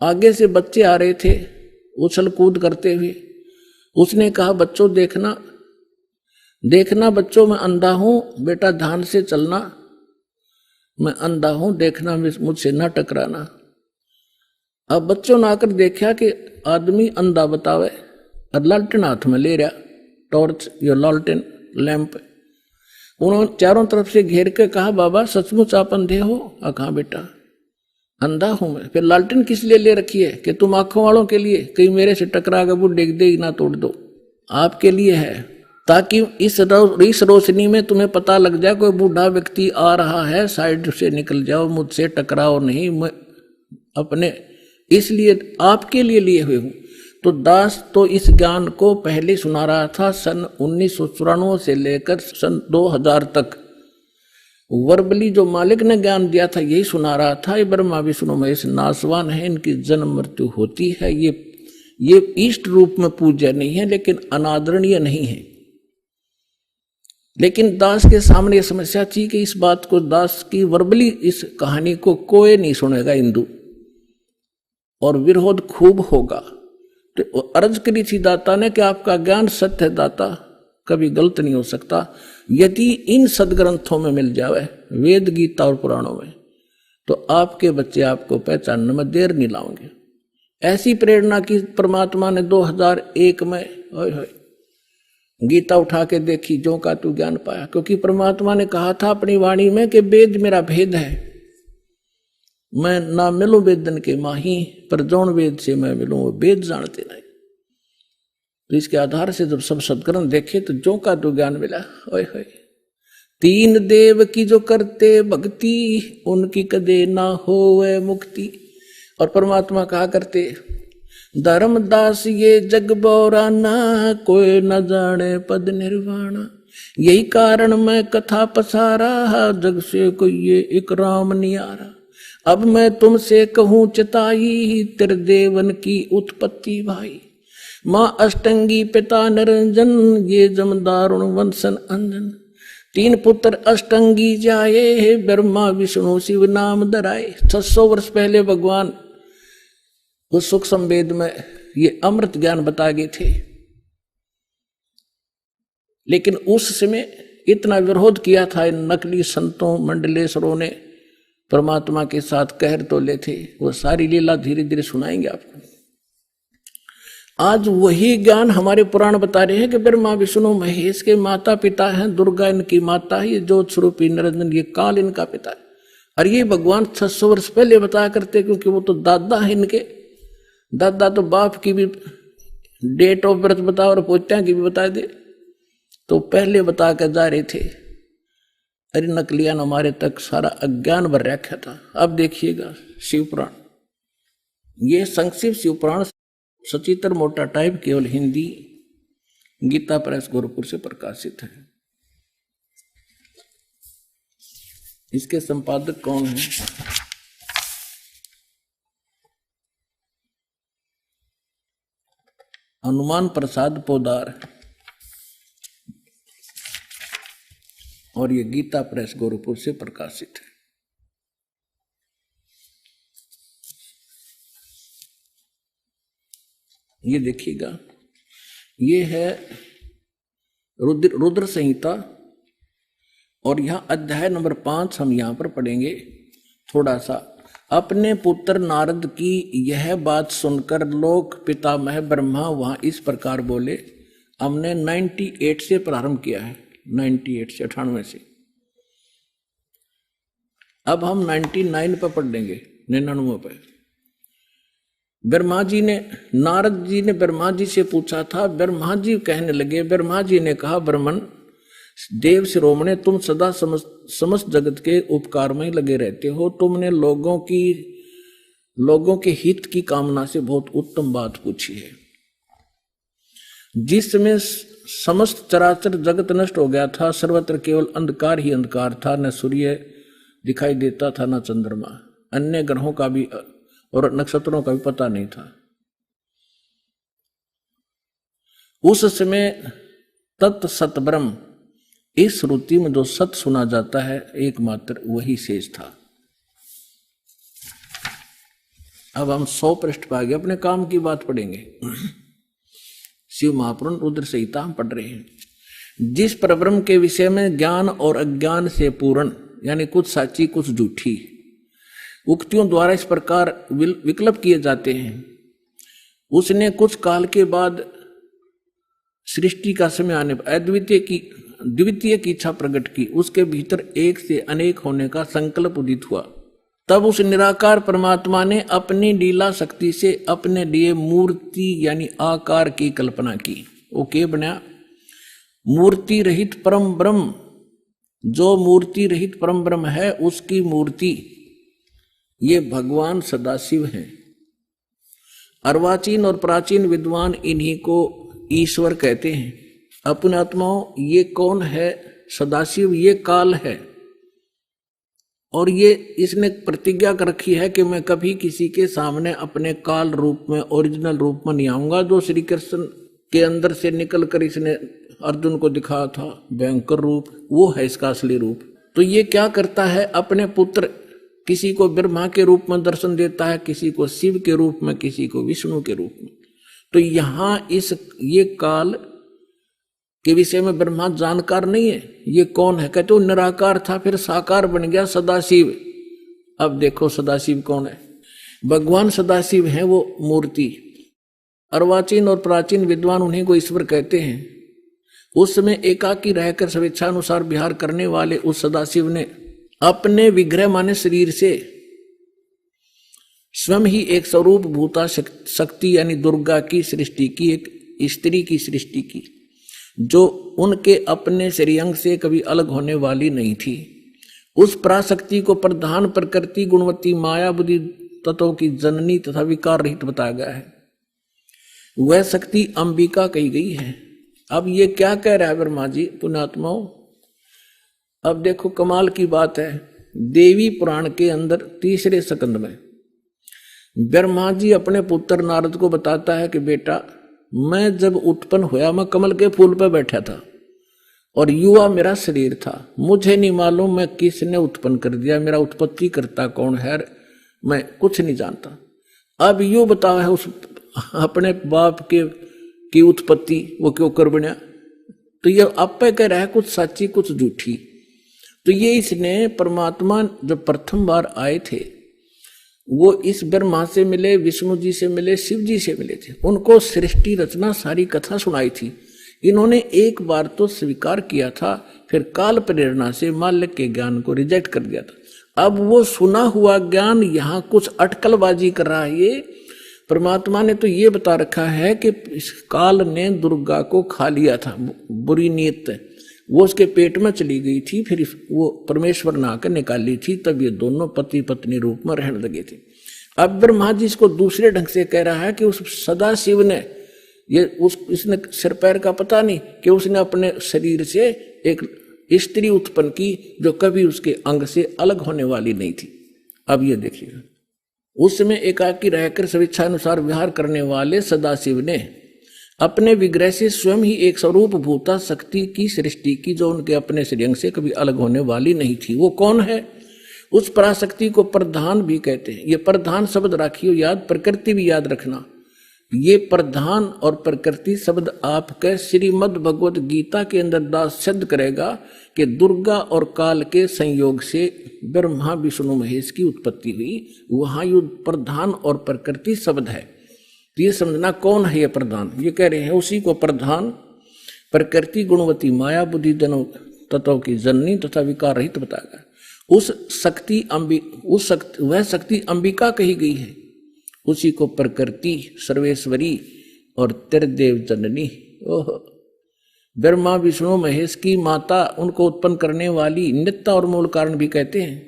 आगे से बच्चे आ रहे थे उछल कूद करते हुए। उसने कहा, बच्चों देखना, देखना बच्चों, मैं अंधा हूं, बेटा ध्यान से चलना, मैं अंधा हूं, देखना, मुझसे ना टकराना। अब बच्चों ने आकर देखा कि आदमी अंधा बतावे और लालटेन हाथ में ले रहा, टॉर्च या लालटेन लैंप। उन्होंने चारों तरफ से घेर के कहा, बाबा सचमुच आप अंधे हो? कहा बेटा अंधा हूं मैं। फिर लालटेन किस लिए ले रखी है? कि तुम आंखों वालों के लिए, कहीं मेरे से टकरा कर वो डेग दे ना तोड़ दो। आपके लिए है, ताकि इस रोशनी में तुम्हें पता लग जाए कोई बूढ़ा व्यक्ति आ रहा है, साइड से निकल जाओ, मुझसे टकराओ नहीं, मैं अपने इसलिए आपके लिए लिए हुए हूं। तो दास तो इस ज्ञान को पहले सुना रहा था। सन 1994 से लेकर सन 2000 तक वर्बली जो मालिक ने ज्ञान दिया था यही सुना रहा था। ये ब्रह्मा विष्णु महेश नासवान है, इनकी जन्म मृत्यु होती है। ये इष्ट रूप में पूज्य नहीं है, लेकिन अनादरणीय नहीं है। लेकिन दास के सामने यह समस्या थी कि इस बात को, दास की वर्बली इस कहानी को कोई नहीं सुनेगा हिंदू, और विरोध खूब होगा। तो अर्ज करी थी दाता ने कि आपका ज्ञान सत्य है दाता, कभी गलत नहीं हो सकता। यदि इन सदग्रंथों में मिल जावे, वेद, गीता और पुराणों में, तो आपके बच्चे आपको पहचानने में देर नहीं लाओगे। ऐसी प्रेरणा की परमात्मा ने 2001 में गीता उठा के देखी, जो का तू ज्ञान पाया। क्योंकि परमात्मा ने कहा था अपनी वाणी में कि वेद मेरा भेद है, मैं ना मिलूं वेदन के माही, पर जौन वेद से मैं मिलूं वो वेद जानते नहीं। तो इसके आधार से जब सब सदग्रंथ देखे तो जो का तो ज्ञान मिला। ओए होए, तीन देव की जो करते भक्ति, उनकी कदे ना होवे मुक्ति। और परमात्मा कहा करते, धर्मदास ये जग बौराना, कोई न जाने पद निर्वाणा। यही कारण मैं कथा पसारा, जग से कोई ये एक राम नियारा। अब मैं तुमसे कहूं चिताई, तेरे देवन की उत्पत्ति भाई। माँ अष्टंगी पिता निरंजन, ये जमदारुण वंशन अंजन। तीन पुत्र अष्टंगी जाए, ब्रह्मा विष्णु शिव नाम धराए। 600 वर्ष पहले भगवान उस सुख संवेद में ये अमृत ज्ञान बता गए थे। लेकिन उस समय इतना विरोध किया था इन नकली संतों मंडलेश्वरों ने, परमात्मा के साथ कहर तोले थे, वो सारी लीला धीरे धीरे सुनाएंगे आपको। आज वही ज्ञान हमारे पुराण बता रहे हैं कि ब्रह्मा विष्णु महेश के माता पिता हैं, दुर्गा इनकी माता है, ये ज्योत स्वरूपी निरंजन ये काल इनका पिता है। और ये भगवान 600 वर्ष पहले बताया करते, क्योंकि वो तो दादा है इनके। दादा तो बाप की भी डेट ऑफ बर्थ बता और पोत्या की भी बता दे, तो पहले बता कर जा रहे थे। अरे नकलियान हमारे तक सारा अज्ञान भर रखा था। अब देखिएगा शिवपुराण, ये संक्षिप्त शिवपुराण सचित्र मोटा टाइप केवल हिंदी, गीता प्रेस गोरखपुर से प्रकाशित है। इसके संपादक कौन है? हनुमान प्रसाद पोदार, और ये गीता प्रेस गोरखपुर से प्रकाशित है। ये देखिएगा, ये है रुद्र संहिता, और यहां अध्याय नंबर 5 हम यहां पर पढ़ेंगे थोड़ा सा। अपने पुत्र नारद की यह बात सुनकर लोक पितामह ब्रह्मा वहां इस प्रकार बोले। हमने 98 से प्रारंभ किया है, 98 से 98 से। अब हम 99 पर पढ़ लेंगे, 99 पर। ब्रह्मा जी ने, नारद जी ने ब्रह्मा जी से पूछा था। ब्रह्मा जी कहने लगे, ब्रह्मा जी ने कहा, ब्रह्मन देव शिरोमणे, तुम सदा समस्त जगत के उपकार में लगे रहते हो। तुमने लोगों के हित की कामना से बहुत उत्तम बात पूछी है। जिसमें समस्त चराचर जगत नष्ट हो गया था, सर्वत्र केवल अंधकार ही अंधकार था, न सूर्य दिखाई देता था न चंद्रमा, अन्य ग्रहों का भी और नक्षत्रों का भी पता नहीं था। उस समय तत् सत ब्रह्म, इस श्रुति में जो सत सुना जाता है एकमात्र वही शेष था। अब हम 100 पृष्ठ पर आगे अपने काम की बात पढ़ेंगे। शिव महापुराण रुद्र संहिता हम पढ़ रहे हैं। जिस परब्रह्म के विषय में ज्ञान और अज्ञान से पूर्ण, यानी कुछ साची कुछ झूठी उक्तियों द्वारा इस प्रकार विकल्प किए जाते हैं, उसने कुछ काल के बाद सृष्टि का समय आने पर द्वितीय की इच्छा प्रकट की। उसके भीतर एक से अनेक होने का संकल्प उदित हुआ। तब उस निराकार परमात्मा ने अपनी लीला शक्ति से अपने लिए मूर्ति यानी आकार की कल्पना की। वो के बना? मूर्ति रहित परम ब्रह्म, जो मूर्ति रहित परम ब्रह्म है उसकी मूर्ति ये भगवान सदाशिव हैं। अर्वाचीन और प्राचीन विद्वान इन्हीं को ईश्वर कहते हैं। अपने आत्माओं, ये कौन है? सदाशिव ये काल है, और ये इसने प्रतिज्ञा कर रखी है कि मैं कभी किसी के सामने अपने काल रूप में, ओरिजिनल रूप में नहीं आऊंगा। जो श्री कृष्ण के अंदर से निकलकर इसने अर्जुन को दिखाया था भयंकर रूप, वो है इसका असली रूप। तो ये क्या करता है? अपने पुत्र किसी को ब्रह्मा के रूप में दर्शन देता है, किसी को शिव के रूप में, किसी को विष्णु के रूप में। तो यहां ये काल के विषय में ब्रह्मा जानकार नहीं है। ये कौन है? कहते वो निराकार था, फिर साकार बन गया सदाशिव। अब देखो सदाशिव कौन है? भगवान सदाशिव है वो मूर्ति। अर्वाचीन और प्राचीन विद्वान उन्हीं को ईश्वर कहते हैं। उस समय एकाकी रहकर स्वेच्छानुसार विहार करने वाले उस सदाशिव ने अपने विग्रह माने शरीर से स्वयं ही एक स्वरूप भूता शक्ति यानी दुर्गा की सृष्टि की, एक स्त्री की सृष्टि की, जो उनके अपने श्रेयांग से कभी अलग होने वाली नहीं थी। उस पराशक्ति को प्रधान प्रकृति गुणवती माया बुद्धि तत्वों की जननी तथा विकार रहित बताया गया है। वह शक्ति अंबिका कही गई है। अब ये क्या कह रहा है ब्रह्मा जी? पुण्यात्माओं, अब देखो कमाल की बात है। देवी पुराण के अंदर 3रे स्कंद में ब्रह्मा जी अपने पुत्र नारद को बताता है कि बेटा, मैं जब उत्पन्न हुआ मैं कमल के फूल पर बैठा था और युवा मेरा शरीर था। मुझे नहीं मालूम मैं किसने उत्पन्न कर दिया, मेरा उत्पत्ति करता कौन है, मैं कुछ नहीं जानता। अब यू बताओ है उस अपने बाप की उत्पत्ति वो क्यों कर बना? तो ये आप पे कह रहा है कुछ सच्ची कुछ झूठी। तो ये इसने परमात्मा जब प्रथम बार आए थे वो इस ब्रह्मा से मिले, विष्णु जी से मिले, शिव जी से मिले थे, उनको सृष्टि रचना सारी कथा सुनाई थी। इन्होंने एक बार तो स्वीकार किया था, फिर काल प्रेरणा से माल्य के ज्ञान को रिजेक्ट कर दिया था। अब वो सुना हुआ ज्ञान यहाँ कुछ अटकलबाजी कर रहा है। ये परमात्मा ने तो ये बता रखा है कि इस काल ने दुर्गा को खा लिया था, बुरी नीयत वो उसके पेट में चली गई थी, फिर वो परमेश्वर ने आकर निकाली थी, तब ये दोनों पति पत्नी रूप में रहने लगे थे। अब ब्रह्मा जी इसको दूसरे ढंग से कह रहा है कि उस सदा शिव ने इसने सिर पैर का पता नहीं कि उसने अपने शरीर से एक स्त्री उत्पन्न की जो कभी उसके अंग से अलग होने वाली नहीं थी। अब ये देखिएगा, उस समय एकाकी रहकर स्वेच्छानुसार विहार करने वाले सदाशिव ने अपने विग्रह से स्वयं ही एक स्वरूप भूता शक्ति की सृष्टि की जो उनके अपने श्रेयंग से कभी अलग होने वाली नहीं थी। वो कौन है? उस पराशक्ति को प्रधान भी कहते हैं। ये प्रधान शब्द राखियो याद, प्रकृति भी याद रखना। ये प्रधान और प्रकृति शब्द आपके श्रीमद् भगवत गीता के अंदर दास सिद्ध करेगा कि दुर्गा और काल के संयोग से ब्रह्मा विष्णु महेश की उत्पत्ति हुई। वहां ये प्रधान और प्रकृति शब्द है। तो ये समझना कौन है ये प्रधान। ये कह रहे हैं उसी को प्रधान, प्रकृति गुणवती माया बुद्धि दोनों तत्वों की जननी तथा विकार रहित बताएगा। वह शक्ति अंबिका कही गई है। उसी को प्रकृति सर्वेश्वरी और त्रिदेव जननी, ओह, ब्रह्मा विष्णु महेश की माता, उनको उत्पन्न करने वाली, नित्य और मूल कारण भी कहते हैं।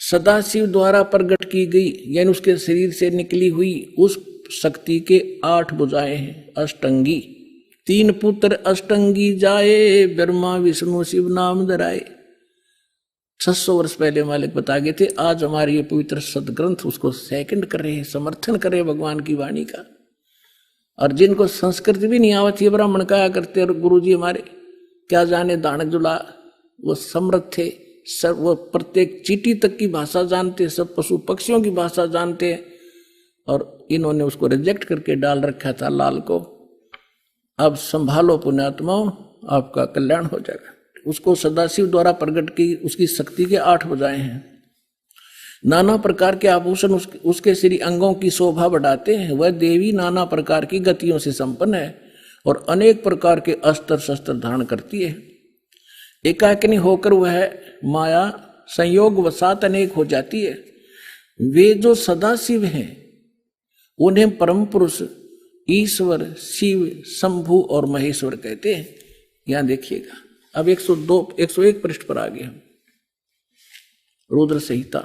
सदाशिव द्वारा प्रकट की गई यानी उसके शरीर से निकली हुई उस शक्ति के 8 भुजाएं हैं, अष्टंगी। 3 पुत्र अष्टंगी जाए, ब्रह्मा विष्णु शिव नाम धराए। 600 वर्ष पहले मालिक बता गए थे। आज हमारे ये पवित्र सदग्रंथ उसको सेकंड कर रहे हैं, समर्थन कर रहे हैं भगवान की वाणी का। और जिनको संस्कृत भी नहीं आवती ब्राह्मण कहा करते, और गुरु जी हमारे क्या जाने दानक जुला, वो समृद्ध थे, सब वो प्रत्येक चींटी तक की भाषा जानते, सब पशु पक्षियों की भाषा जानते हैं। और इन्होंने उसको रिजेक्ट करके डाल रखा था लाल को। अब संभालो पुण्यात्माओं, आपका कल्याण हो जाएगा। उसको सदाशिव द्वारा प्रकट की उसकी शक्ति के 8 भुजाएं हैं। नाना प्रकार के आभूषण उसके श्री अंगों की शोभा बढ़ाते हैं। वह देवी नाना प्रकार की गतियों से संपन्न है और अनेक प्रकार के अस्त्र शस्त्र धारण करती है। एकाकिनी होकर वह माया संयोग वसात अनेक हो जाती है। वे जो सदाशिव हैं उन्हें परम पुरुष, ईश्वर, शिव, शंभु और महेश्वर कहते हैं। यहां देखिएगा, अब 101 पृष्ठ पर आ गए हम। रुद्र संहिता।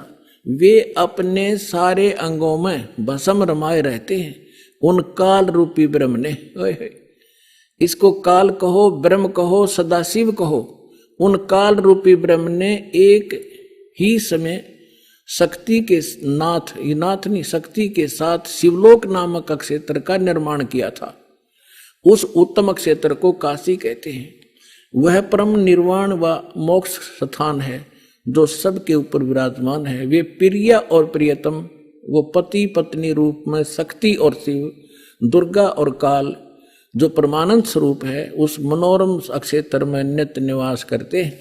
वे अपने सारे अंगों में भस्म रमाए रहते हैं उन काल रूपी ब्रह्म ने। इसको काल कहो, ब्रह्म कहो, सदाशिव कहो। उन काल रूपी ब्रह्म ने एक ही समय शक्ति के नाथ नहीं, शक्ति के साथ शिवलोक नामक क्षेत्र का निर्माण किया था। उस उत्तम क्षेत्र को काशी कहते हैं। वह परम निर्वाण व मोक्ष स्थान है जो सबके ऊपर विराजमान है। वे प्रिय और प्रियतम, वो पति पत्नी रूप में शक्ति और शिव, दुर्गा और काल जो परमानंद स्वरूप है, उस मनोरम क्षेत्र में नित्य निवास करते हैं।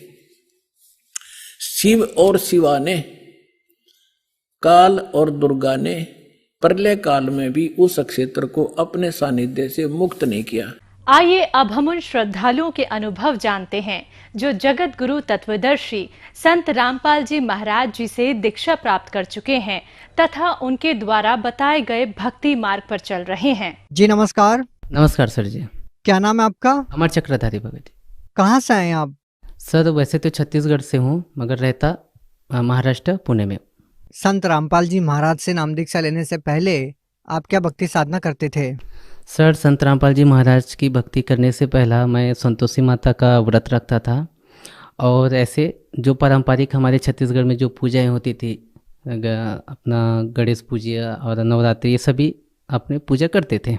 शिव और शिवा ने, काल और दुर्गा ने प्रलय काल में भी उस क्षेत्र को अपने सानिध्य से मुक्त नहीं किया। आइए अब हम उन श्रद्धालुओं के अनुभव जानते हैं जो जगत गुरु तत्वदर्शी संत रामपाल जी महाराज जी से दीक्षा प्राप्त कर चुके हैं तथा उनके द्वारा बताए गए भक्ति मार्ग पर चल रहे हैं। जी नमस्कार। नमस्कार सर जी। क्या नाम है आपका? अमर चक्रधारी भगत। कहाँ से आए आप? सर वैसे तो छत्तीसगढ़ से हूँ मगर रहता महाराष्ट्र पुणे में। संत रामपाल जी महाराज से नाम दीक्षा लेने से पहले आप क्या भक्ति साधना करते थे? सर संत रामपाल जी महाराज की भक्ति करने से पहला मैं संतोषी माता का व्रत रखता था और ऐसे जो पारंपरिक हमारे छत्तीसगढ़ में जो पूजाएं होती थी, अपना गणेश पूजा और नवरात्रि, ये सभी अपने पूजा करते थे।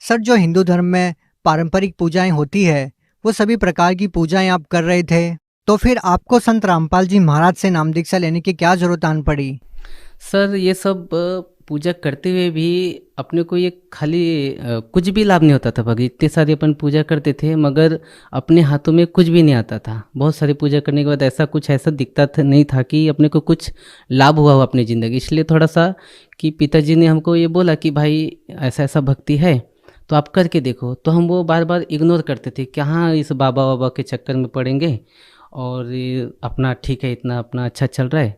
सर जो हिंदू धर्म में पारंपरिक पूजाएं होती है वो सभी प्रकार की पूजाएं आप कर रहे थे, तो फिर आपको संत रामपाल जी महाराज से नाम दीक्षा लेने की क्या जरूरत आन पड़ी? सर ये सब पूजा करते हुए भी अपने को ये खाली कुछ भी लाभ नहीं होता था भगत। इतने सारे अपन पूजा करते थे मगर अपने हाथों में कुछ भी नहीं आता था। बहुत सारी पूजा करने के बाद ऐसा दिखता था नहीं था कि अपने को कुछ लाभ हुआ हो अपनी ज़िंदगी। इसलिए थोड़ा सा कि पिताजी ने हमको ये बोला कि भाई ऐसा ऐसा भक्ति है तो आप करके देखो। तो हम वो बार बार इग्नोर करते थे कि हाँ इस बाबा बाबा के चक्कर में पड़ेंगे और ये अपना ठीक है, इतना अपना अच्छा चल रहा है।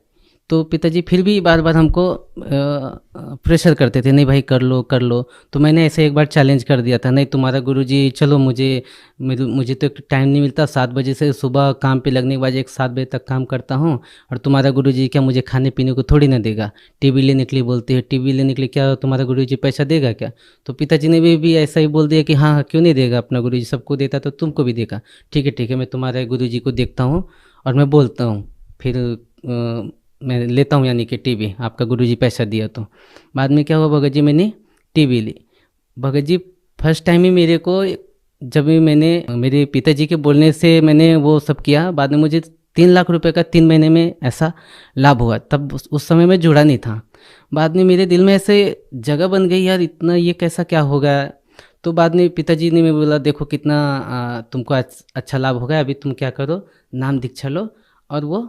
तो पिताजी फिर भी बार बार हमको प्रेशर करते थे, नहीं भाई कर लो कर लो। तो मैंने ऐसे एक बार चैलेंज कर दिया था, नहीं तुम्हारा गुरुजी चलो, मुझे तो टाइम नहीं मिलता, 7 बजे से सुबह काम पे लगने के बाद 7 बजे तक काम करता हूँ, और तुम्हारा गुरुजी क्या मुझे खाने पीने को थोड़ी ना देगा। टीवी लेने के लिए बोलते हैं, टीवी लेने के लिए क्या तुम्हारा गुरुजी पैसा देगा क्या? तो पिताजी ने भी ऐसा ही बोल दिया कि हाँ क्यों नहीं देगा, अपना गुरुजी सबको देता तो तुमको भी देगा। ठीक है मैं तुम्हारे गुरुजी को देखता हूँ और मैं बोलता हूँ, फिर मैं लेता हूँ यानी कि टीवी, आपका गुरुजी पैसा दिया। तो बाद में क्या हुआ भगत जी, मैंने टीवी ली। भगत जी फर्स्ट टाइम ही मेरे को, जब भी मैंने मेरे पिताजी के बोलने से मैंने वो सब किया, बाद में मुझे 3 लाख रुपए का 3 महीने में ऐसा लाभ हुआ। तब उस समय मैं जुड़ा नहीं था। बाद में मेरे दिल में ऐसे जगह बन गई, यार इतना ये कैसा क्या हो गया। तो बाद में पिताजी ने मैं बोला देखो कितना तुमको अच्छा लाभ हो गया, अभी तुम क्या करो, नाम दीक्षा लो और वो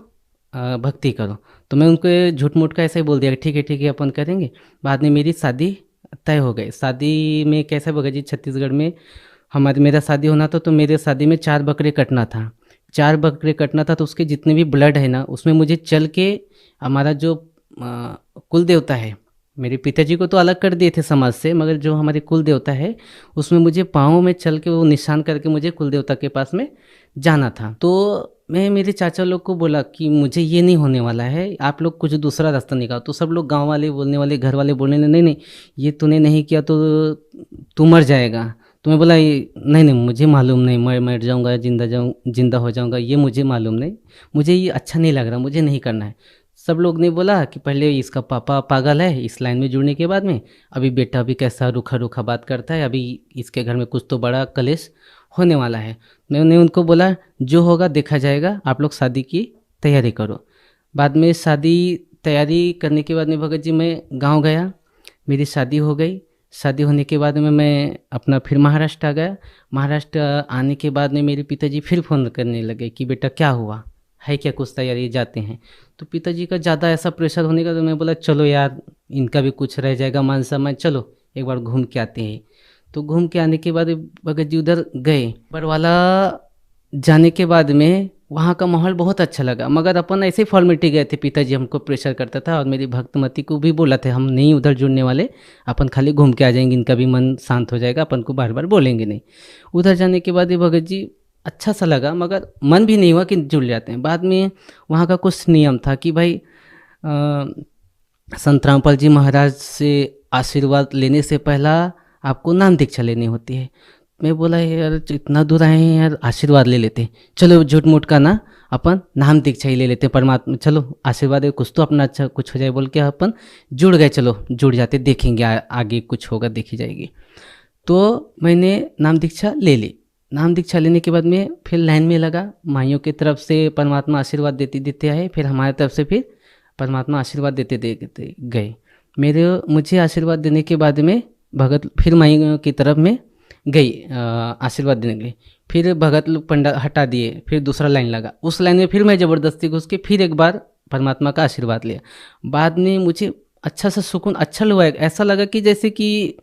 भक्ति करो। तो मैं उनको झूठ मूठ का ऐसा ही बोल दिया ठीक है अपन करेंगे। बाद में मेरी शादी तय हो गई। शादी में कैसे भगत जी, छत्तीसगढ़ में मेरा शादी होना था, तो मेरे शादी में 4 बकरे कटना था। 4 बकरे कटना था, तो उसके जितने भी ब्लड है ना, उसमें मुझे चल के हमारा जो कुल देवता है, मेरे पिताजी को तो अलग कर दिए थे समाज से, मगर जो हमारे कुल देवता है उसमें मुझे पाँव में चल के वो निशान करके मुझे कुल देवता के पास में जाना था। तो मैं मेरे चाचा लोग को बोला कि मुझे ये नहीं होने वाला है, आप लोग कुछ दूसरा रास्ता निकालो। तो सब लोग गांव वाले बोलने वाले, घर वाले बोलने नहीं ये तूने नहीं किया तो तू मर जाएगा। तो मैं बोला नहीं मुझे मालूम नहीं, मैं मर जाऊंगा जिंदा हो जाऊंगा, ये मुझे मालूम नहीं, मुझे ये अच्छा नहीं लग रहा, मुझे नहीं करना है। सब लोग ने बोला कि पहले इसका पापा पागल है इस लाइन में जुड़ने के बाद में, अभी बेटा भी कैसा रूखा बात करता है, अभी इसके घर में कुछ तो बड़ा कलेश होने वाला है। मैंने उनको बोला जो होगा देखा जाएगा, आप लोग शादी की तैयारी करो। बाद में शादी तैयारी करने के बाद में भगत जी मैं गांव गया, मेरी शादी हो गई। शादी होने के बाद में मैं अपना फिर महाराष्ट्र आ गया। महाराष्ट्र आने के बाद में मेरे पिताजी फिर फ़ोन करने लगे कि बेटा क्या हुआ है, क्या कुछ तैयारी जाते हैं। तो पिताजी का ज़्यादा ऐसा प्रेशर होने का, तो मैं बोला चलो यार इनका भी कुछ रह जाएगा मान सम्मान, चलो एक बार घूम के आते हैं। तो घूम के आने के बाद भगत जी उधर गए। बरवाला जाने के बाद में वहाँ का माहौल बहुत अच्छा लगा, मगर अपन ऐसे फॉर्मेलिटी गए थे, पिताजी हमको प्रेशर करता था और मेरी भक्तमती को भी बोला था हम नहीं उधर जुड़ने वाले, अपन खाली घूम के आ जाएंगे, इनका भी मन शांत हो जाएगा, अपन को बार बार बोलेंगे नहीं। उधर जाने के बाद भगत जी अच्छा सा लगा, मगर मन भी नहीं हुआ कि जुड़ जाते हैं। बाद में वहाँ का कुछ नियम था कि भाई संत रामपाल जी महाराज से आशीर्वाद लेने से पहला आपको नाम दीक्षा लेनी होती है। मैं बोला यार इतना दूर आए हैं यार, आशीर्वाद ले लेते, चलो झूठ मूठ का ना अपन नाम दीक्षा ही ले लेते, परमात्मा चलो आशीर्वाद है कुछ तो अपना अच्छा कुछ हो जाए बोल के अपन जुड़ गए। चलो जुड़ जाते, देखेंगे आगे कुछ होगा देखी जाएगी। तो मैंने नाम दीक्षा ले ली। नाम दीक्षा लेने के बाद में फिर लाइन में लगा, माइयों की तरफ से परमात्मा आशीर्वाद देते आए, फिर हमारी तरफ से फिर परमात्मा आशीर्वाद देते गए। मुझे आशीर्वाद देने के बाद में भगत फिर माइयों की तरफ में गई आशीर्वाद देने के लिए। फिर भगत लोग पंडा हटा दिए, फिर दूसरा लाइन लगा, उस लाइन में फिर मैं ज़बरदस्ती घुस के फिर एक बार परमात्मा का आशीर्वाद लिया। बाद में मुझे अच्छा सा सुकून अच्छा लगा, ऐसा लगा कि जैसे कि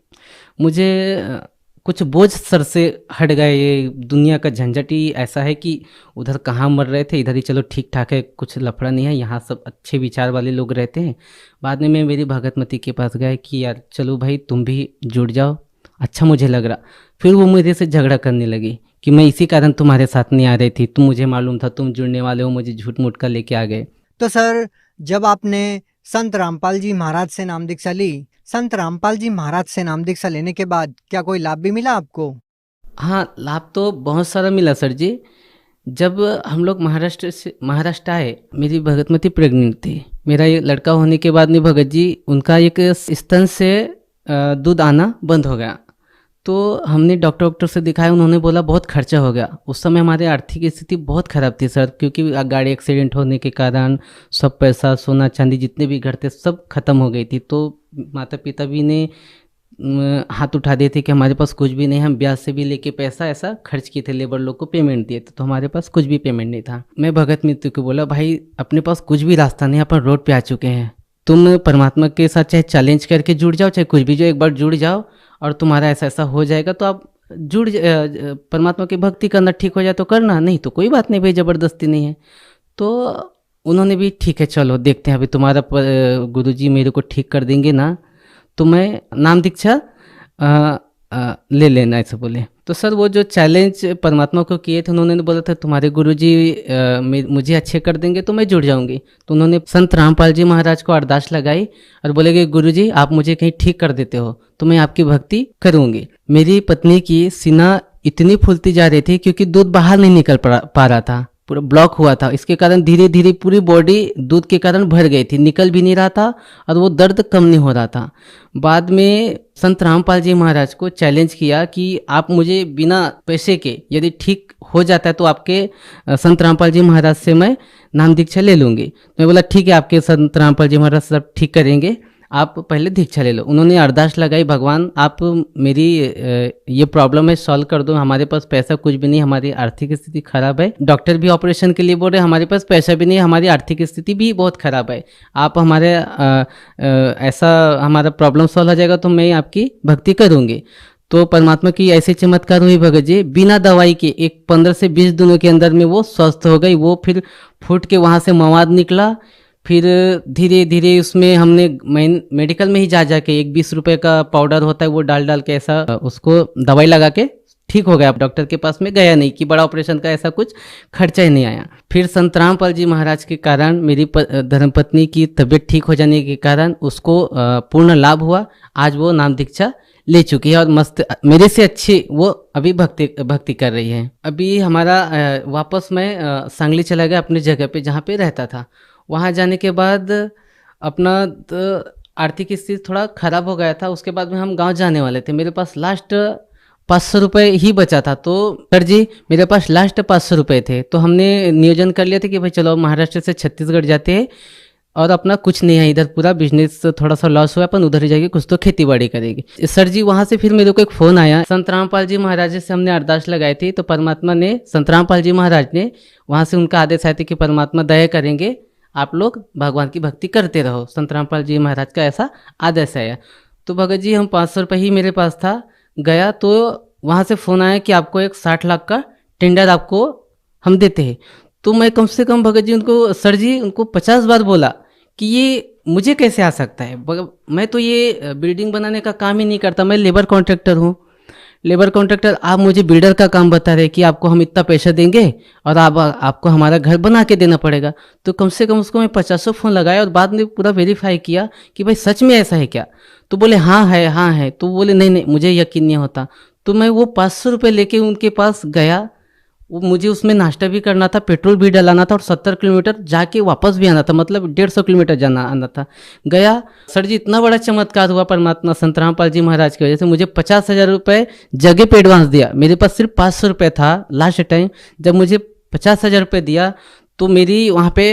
मुझे कुछ बोझ सर से हट गए। ये दुनिया का झंझट ही ऐसा है कि उधर कहाँ मर रहे थे, इधर ही चलो ठीक ठाक है, कुछ लफड़ा नहीं है, यहाँ सब अच्छे विचार वाले लोग रहते हैं। बाद में मैं मेरी भगतमती के पास गया कि यार चलो भाई तुम भी जुड़ जाओ, अच्छा मुझे लग रहा। फिर वो मेरे से झगड़ा करने लगी कि मैं इसी कारण तुम्हारे साथ नहीं आ रही थी, तुम मुझे मालूम था तुम जुड़ने वाले हो, मुझे झूठ मूठ का लेके आ गए। तो सर जब आपने संत रामपाल जी महाराज से नाम दीक्षा ली, संत रामपाल जी महाराज से नाम दीक्षा लेने के बाद क्या कोई लाभ भी मिला आपको? हाँ लाभ तो बहुत सारा मिला सर जी। जब हम लोग महाराष्ट्र आए, मेरी भगतमती प्रेग्नेंट थी। मेरा ये लड़का होने के बाद में भगत जी उनका एक स्तन से दूध आना बंद हो गया। तो हमने डॉक्टर से दिखाया, उन्होंने बोला बहुत खर्चा हो गया। उस समय हमारी आर्थिक स्थिति बहुत ख़राब थी सर, क्योंकि गाड़ी एक्सीडेंट होने के कारण सब पैसा, सोना चांदी जितने भी घर थे सब खत्म हो गई थी। तो माता पिता भी ने हाथ उठा दिए थे कि हमारे पास कुछ भी नहीं, हम ब्याज से भी लेके पैसा ऐसा खर्च किए थे, लेबर लोग को पेमेंट दिए थे, तो हमारे पास कुछ भी पेमेंट नहीं था। मैं भगत मित्र को बोला, भाई अपने पास कुछ भी रास्ता नहीं, अपन रोड पे आ चुके हैं, तुम परमात्मा के साथ चाहे चैलेंज करके जुड़ जाओ, चाहे कुछ भी जो, एक बार जुड़ जाओ और तुम्हारा ऐसा ऐसा हो जाएगा, तो आप परमात्मा की भक्ति करना ठीक हो जाए तो करना, नहीं तो कोई बात नहीं भाई, ज़बरदस्ती नहीं है। तो उन्होंने भी ठीक है चलो देखते हैं, अभी तुम्हारा गुरुजी मेरे को ठीक कर देंगे ना, तो मैं नाम दीक्षा ले लेना, ऐसा बोले। तो सर वो जो चैलेंज परमात्मा को किए थे, उन्होंने बोला था तुम्हारे गुरुजी मुझे अच्छे कर देंगे तो मैं जुड़ जाऊंगी। तो उन्होंने संत रामपाल जी महाराज को अरदास लगाई और बोले कि गुरुजी आप मुझे कहीं ठीक कर देते हो तो मैं आपकी भक्ति करूंगी। मेरी पत्नी की सीना इतनी फूलती जा रही थी क्योंकि दूध बाहर नहीं निकल पा रहा था, पूरा ब्लॉक हुआ था। इसके कारण धीरे धीरे पूरी बॉडी दूध के कारण भर गई थी, निकल भी नहीं रहा था और वो दर्द कम नहीं हो रहा था। बाद में संत रामपाल जी महाराज को चैलेंज किया कि आप मुझे बिना पैसे के यदि ठीक हो जाता है तो आपके संत रामपाल जी महाराज से मैं नाम दीक्षा ले लूँगी। तो मैं बोला ठीक है, आपके संत रामपाल जी महाराज सब ठीक करेंगे, आप पहले दीक्षा ले लो। उन्होंने अरदास लगाई, भगवान आप मेरी ये प्रॉब्लम है सॉल्व कर दो, हमारे पास पैसा कुछ भी नहीं, हमारी आर्थिक स्थिति खराब है, डॉक्टर भी ऑपरेशन के लिए बोल रहे हमारे पास पैसा भी नहीं, हमारी आर्थिक स्थिति भी बहुत खराब है, आप हमारे ऐसा हमारा प्रॉब्लम सॉल्व हो जाएगा तो मैं आपकी भक्ति करूँगी। तो परमात्मा की ऐसे चमत्कार हुई भगत जी, बिना दवाई के एक 15 से 20 दिनों के अंदर में वो स्वस्थ हो गई। वो फिर फूट के वहाँ से मवाद निकला, फिर धीरे धीरे उसमें हमने मेडिकल में ही जा जाके एक 20 रुपए का पाउडर होता है वो डाल के ऐसा उसको दवाई लगा के ठीक हो गया। डॉक्टर के पास में गया नहीं कि बड़ा ऑपरेशन का ऐसा कुछ खर्चा ही नहीं आया। फिर संत रामपाल जी महाराज के कारण मेरी धर्मपत्नी की तबीयत ठीक हो जाने के कारण उसको पूर्ण लाभ हुआ। आज वो नाम दीक्षा ले चुकी है और मस्त मेरे से अच्छी वो अभी भक्ति कर रही है। अभी हमारा वापस मैं सांगली चला गया अपनी जगह पे जहाँ पे रहता था। वहाँ जाने के बाद अपना आर्थिक स्थिति थोड़ा खराब हो गया था। उसके बाद में हम गांव जाने वाले थे, मेरे पास लास्ट 500 रुपये ही बचा था। तो सर जी मेरे पास लास्ट 500 रुपये थे, तो हमने नियोजन कर लिया था कि भाई चलो महाराष्ट्र से छत्तीसगढ़ जाते हैं और अपना कुछ नहीं है, इधर पूरा बिजनेस थोड़ा सा लॉस हुआ, अपन उधर ही जाके कुछ तो खेती बाड़ी करेगी। सर जी वहाँ से फिर मेरे को एक फ़ोन आया, संत रामपाल जी महाराज से हमने अरदास लगाई थी, तो परमात्मा ने संत रामपाल जी महाराज ने वहाँ से उनका आदेश आया था कि परमात्मा दया करेंगे, आप लोग भगवान की भक्ति करते रहो। संत रामपाल जी महाराज का ऐसा आदेश आया। तो भगत जी हम 500 रुपये ही मेरे पास था, गया तो वहाँ से फ़ोन आया कि आपको एक 60 लाख का टेंडर आपको हम देते हैं। तो मैं कम से कम भगत जी उनको, सर जी उनको 50 बार बोला कि ये मुझे कैसे आ सकता है, मैं तो ये बिल्डिंग बनाने का काम ही नहीं करता, मैं लेबर कॉन्ट्रैक्टर हूँ। लेबर कॉन्ट्रैक्टर, आप मुझे बिल्डर का काम बता रहे कि आपको हम इतना पैसा देंगे और आपको हमारा घर बना के देना पड़ेगा। तो कम से कम उसको मैं 50 फ़ोन लगाया और बाद में पूरा वेरीफाई किया कि भाई सच में ऐसा है क्या। तो बोले हाँ है। तो बोले नहीं मुझे यकीन नहीं होता। तो मैं वो 500 रुपये लेके उनके पास गया। वो मुझे उसमें नाश्ता भी करना था, पेट्रोल भी डलाना था और 70 किलोमीटर जाके वापस भी आना था, मतलब 150 किलोमीटर आना था। गया, सर जी इतना बड़ा चमत्कार हुआ परमात्मा संत रामपाल जी महाराज की वजह से। मुझे 50,000 रुपये जगह पे एडवांस दिया। मेरे पास सिर्फ 500 रुपये था लास्ट टाइम। जब मुझे 50,000 रुपये दिया तो मेरी वहाँ पे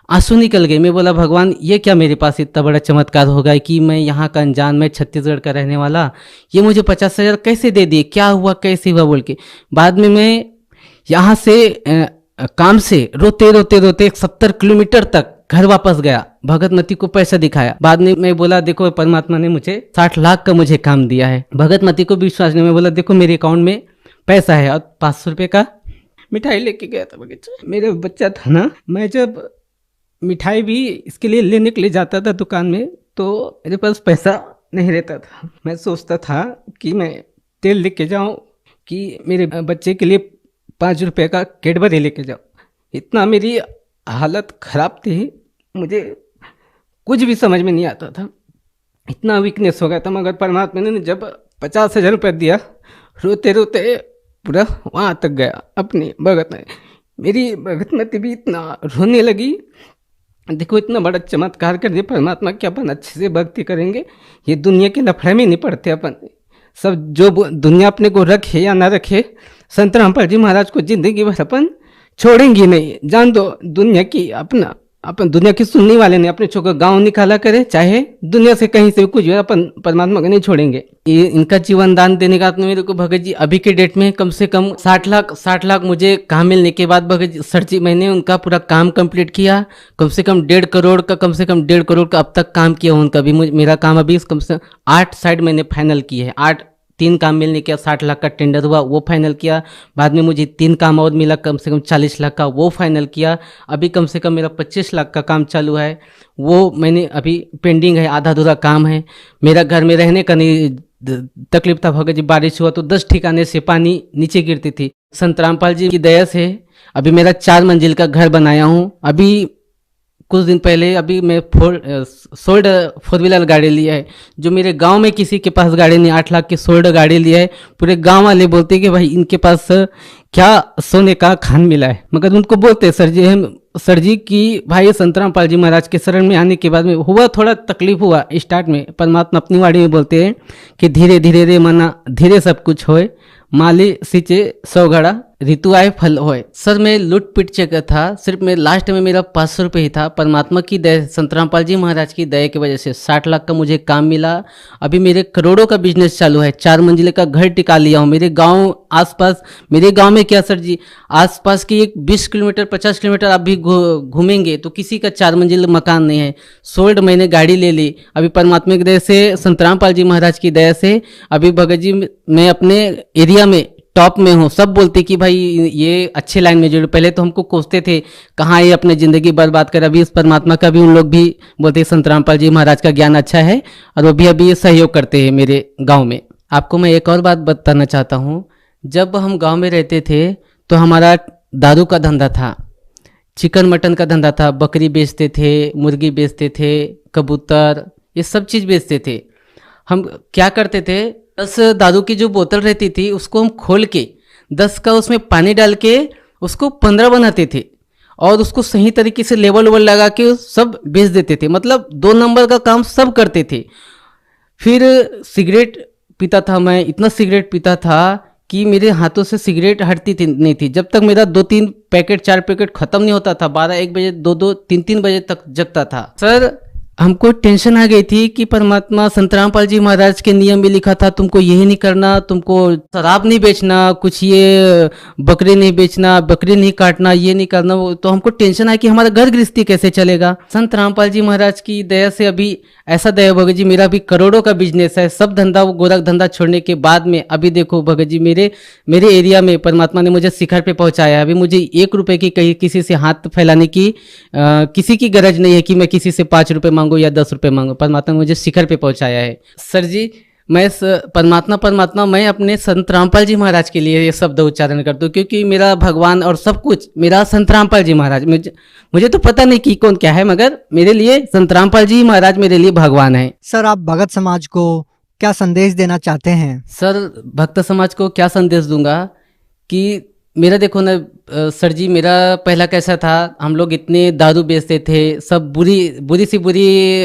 आंसू निकल गए। मैं बोला भगवान ये क्या मेरे पास इतना बड़ा चमत्कार होगा कि मैं यहाँ का अनजान, मैं छत्तीसगढ़ का रहने वाला, ये मुझे 50,000 कैसे दे दिए, क्या हुआ कैसे हुआ बोल के। बाद में मैं यहाँ से काम से रोते 70 किलोमीटर तक घर वापस गया, भगत मती को पैसा दिखाया। बाद में मैं बोला देखो परमात्मा ने मुझे 60 लाख का मुझे काम दिया है। भगत मती को विश्वास नहीं। मैं बोला देखो मेरे अकाउंट में पैसा है और 500 रुपये का मिठाई लेके गया था बगीचा। मेरा बच्चा था ना, मैं जब मिठाई भी इसके लिए लेने के लिए जाता था दुकान में तो मेरे पास पैसा नहीं रहता था। मैं सोचता था कि मैं तेल लेके जाऊँ कि मेरे बच्चे के लिए 5 रुपये का कैडबरी लेके जाओ। इतना मेरी हालत ख़राब थी, मुझे कुछ भी समझ में नहीं आता था, इतना वीकनेस हो गया था। मगर परमात्मा ने जब 50,000 रुपये दिया, रोते पूरा वहाँ तक गया अपनी भगत में। मेरी भगत में भी इतना रोने लगी, देखो इतना बड़ा चमत्कार कर दिया परमात्मा कि अपन अच्छे से भक्ति करेंगे, ये दुनिया के लफड़े में नहीं पड़ते अपन। सब जो दुनिया अपने को रखे या ना रखे, संत रामपाल जी महाराज को जिंदगी भर अपन छोड़ेंगे नहीं। जान दो दुनिया की, अपन दुनिया की सुनने वाले नहीं, अपने छोकर गांव निकाला करे, चाहे दुनिया से कहीं से कुछ हो, अपन परमात्मा को नहीं छोड़ेंगे। ये इनका जीवन दान देने का तो मेरे को भगत जी अभी के डेट में कम से कम 60 लाख मुझे काम मिलने के बाद भगत जी सर जी मैंने उनका पूरा काम कंप्लीट किया। कम से कम 1.5 करोड़ का अब तक काम किया उनका भी। मेरा काम अभी कम से 8 साइड मैंने फाइनल किए हैं। 3 काम मिलने के 60 लाख का टेंडर हुआ, वो फाइनल किया। बाद में मुझे 3 काम और मिला कम से कम 40 लाख का, वो फाइनल किया। अभी कम से कम मेरा 25 लाख का काम चालू है, वो मैंने अभी पेंडिंग है, आधा अधूरा काम है। मेरा घर में रहने का नहीं तकलीफ था भगत जी, बारिश हुआ तो 10 ठिकाने से पानी नीचे गिरती थी। संत रामपाल जी की दया से अभी मेरा 4 मंजिल का घर बनाया हूँ। अभी कुछ दिन पहले अभी मैं सोल्ड 4 व्हीलर गाड़ी लिया है, जो मेरे गांव में किसी के पास गाड़ी नहीं। 8 लाख की सोल्ड गाड़ी लिया है। पूरे गांव वाले बोलते हैं कि भाई इनके पास क्या सोने का खान मिला है। मगर उनको बोलते सर जी की भाई संत रामपाल जी महाराज के शरण में आने के बाद में हुआ थोड़ा तकलीफ हुआ स्टार्ट में। परमात्मा अपनी वाणी में बोलते हैं कि धीरे धीरे रे मना धीरे सब कुछ होए, माली सिंचे 100 घड़ा ऋतु आए फल होए। सर मैं लूट पिट चुका था, सिर्फ मैं लास्ट में मेरा 500 रुपये ही था। परमात्मा की दया, संत रामपाल जी महाराज की दया की वजह से 60 लाख का मुझे काम मिला। अभी मेरे करोड़ों का बिजनेस चालू है। 4 मंजिले का घर टिका लिया हूँ। मेरे गांव आसपास, मेरे गांव में क्या सर जी, आसपास की एक 20 किलोमीटर 50 किलोमीटर आप भी घूमेंगे तो किसी का 4 मंजिल मकान नहीं है। सोल्ड मैंने गाड़ी ले ली। अभी परमात्मा की दया से, संत रामपाल जी महाराज की दया से अभी भगत जी मैं अपने एरिया में टॉप में हूँ। सब बोलते कि भाई ये अच्छे लाइन में जुड़े। पहले तो हमको कोसते थे कहाँ ये अपने ज़िंदगी बर्बाद कर। अभी इस परमात्मा का भी उन लोग भी बोलते संत रामपाल जी महाराज का ज्ञान अच्छा है और वो भी अभी सहयोग करते हैं मेरे गांव में। आपको मैं एक और बात बताना चाहता हूँ। जब हम गांव में रहते थे तो हमारा दारू का धंधा था, चिकन मटन का धंधा था, बकरी बेचते थे, मुर्गी बेचते थे, कबूतर, ये सब चीज़ बेचते थे। हम क्या करते थे, 10 दारू की जो बोतल रहती थी उसको हम खोल के 10 का उसमें पानी डाल के उसको 15 बनाते थे और उसको सही तरीके से लेवल लगा के सब बेच देते थे। मतलब 2 नंबर का काम सब करते थे। फिर सिगरेट पीता था मैं, इतना सिगरेट पीता था कि मेरे हाथों से सिगरेट हटती नहीं थी। जब तक मेरा 2-3 पैकेट 4 पैकेट खत्म नहीं होता था, 12-1 बजे 2-2 3-3 बजे तक जगता था। सर हमको टेंशन आ गई थी कि परमात्मा संत रामपाल जी महाराज के नियम में लिखा था तुमको यही नहीं करना, तुमको शराब नहीं बेचना, कुछ ये बकरी नहीं बेचना, बकरी नहीं काटना, ये नहीं करना। तो हमको टेंशन आया कि हमारा घर गृहस्थी कैसे चलेगा। संत रामपाल जी महाराज की दया से अभी ऐसा दया भगत जी, मेरा भी करोड़ों का बिजनेस है। सब धंधा वो गोरख धंधा छोड़ने के बाद में अभी देखो भगत जी मेरे एरिया में परमात्मा ने मुझे शिखर पे पहुंचाया। अभी मुझे 1 रुपए की कहीं किसी से हाथ फैलाने की किसी की गरज नहीं है कि मैं किसी से 5 रुपए मांगू या 10 रुपए मांगू। परमात्मा ने मुझे शिखर पे पहुंचाया है। सर जी मैं परमात्मा मैं अपने संत रामपाल जी महाराज के लिए ये शब्द उच्चारण करता हूँ, क्योंकि मेरा भगवान और सब कुछ मेरा संत रामपाल जी महाराज। मुझे तो पता नहीं कि कौन क्या है, मगर मेरे लिए संत रामपाल जी महाराज मेरे लिए भगवान है। सर आप भगत समाज को क्या संदेश देना चाहते हैं? सर भक्त समाज को क्या संदेश दूंगा कि मेरा देखो ना सर जी, मेरा पहला कैसा था, हम लोग इतने दारू बेचते थे, सब बुरी सी बुरी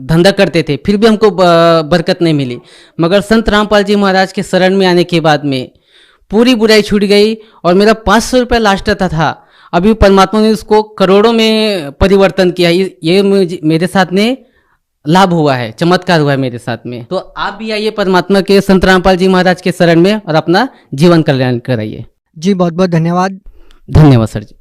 धंधा करते थे, फिर भी हमको बरकत नहीं मिली। मगर संत रामपाल जी महाराज के शरण में आने के बाद में पूरी बुराई छूट गई और मेरा 500 रुपये लास्ट था। अभी परमात्मा ने उसको करोड़ों में परिवर्तन किया। ये मेरे साथ में लाभ हुआ है, चमत्कार हुआ है मेरे साथ में। तो आप भी आइए परमात्मा के संत रामपाल जी महाराज के शरण में और अपना जीवन कल्याण कराइए। जी बहुत बहुत धन्यवाद। धन्यवाद सर जी।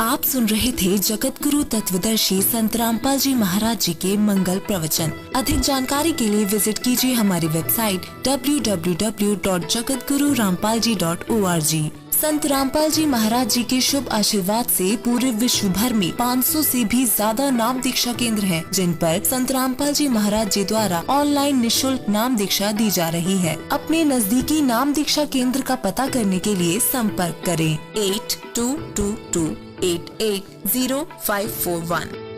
आप सुन रहे थे जगत गुरु तत्वदर्शी संत रामपाल जी महाराज जी के मंगल प्रवचन। अधिक जानकारी के लिए विजिट कीजिए हमारी वेबसाइट www.jagatgururampalji.org। संत रामपाल जी महाराज जी के शुभ आशीर्वाद से पूरे विश्व भर में 500 से भी ज्यादा नाम दीक्षा केंद्र हैं, जिन पर संत रामपाल जी महाराज जी द्वारा ऑनलाइन निशुल्क नाम दीक्षा दी जा रही है। अपने नजदीकी नाम दीक्षा केंद्र का पता करने के लिए संपर्क करें 8222880541।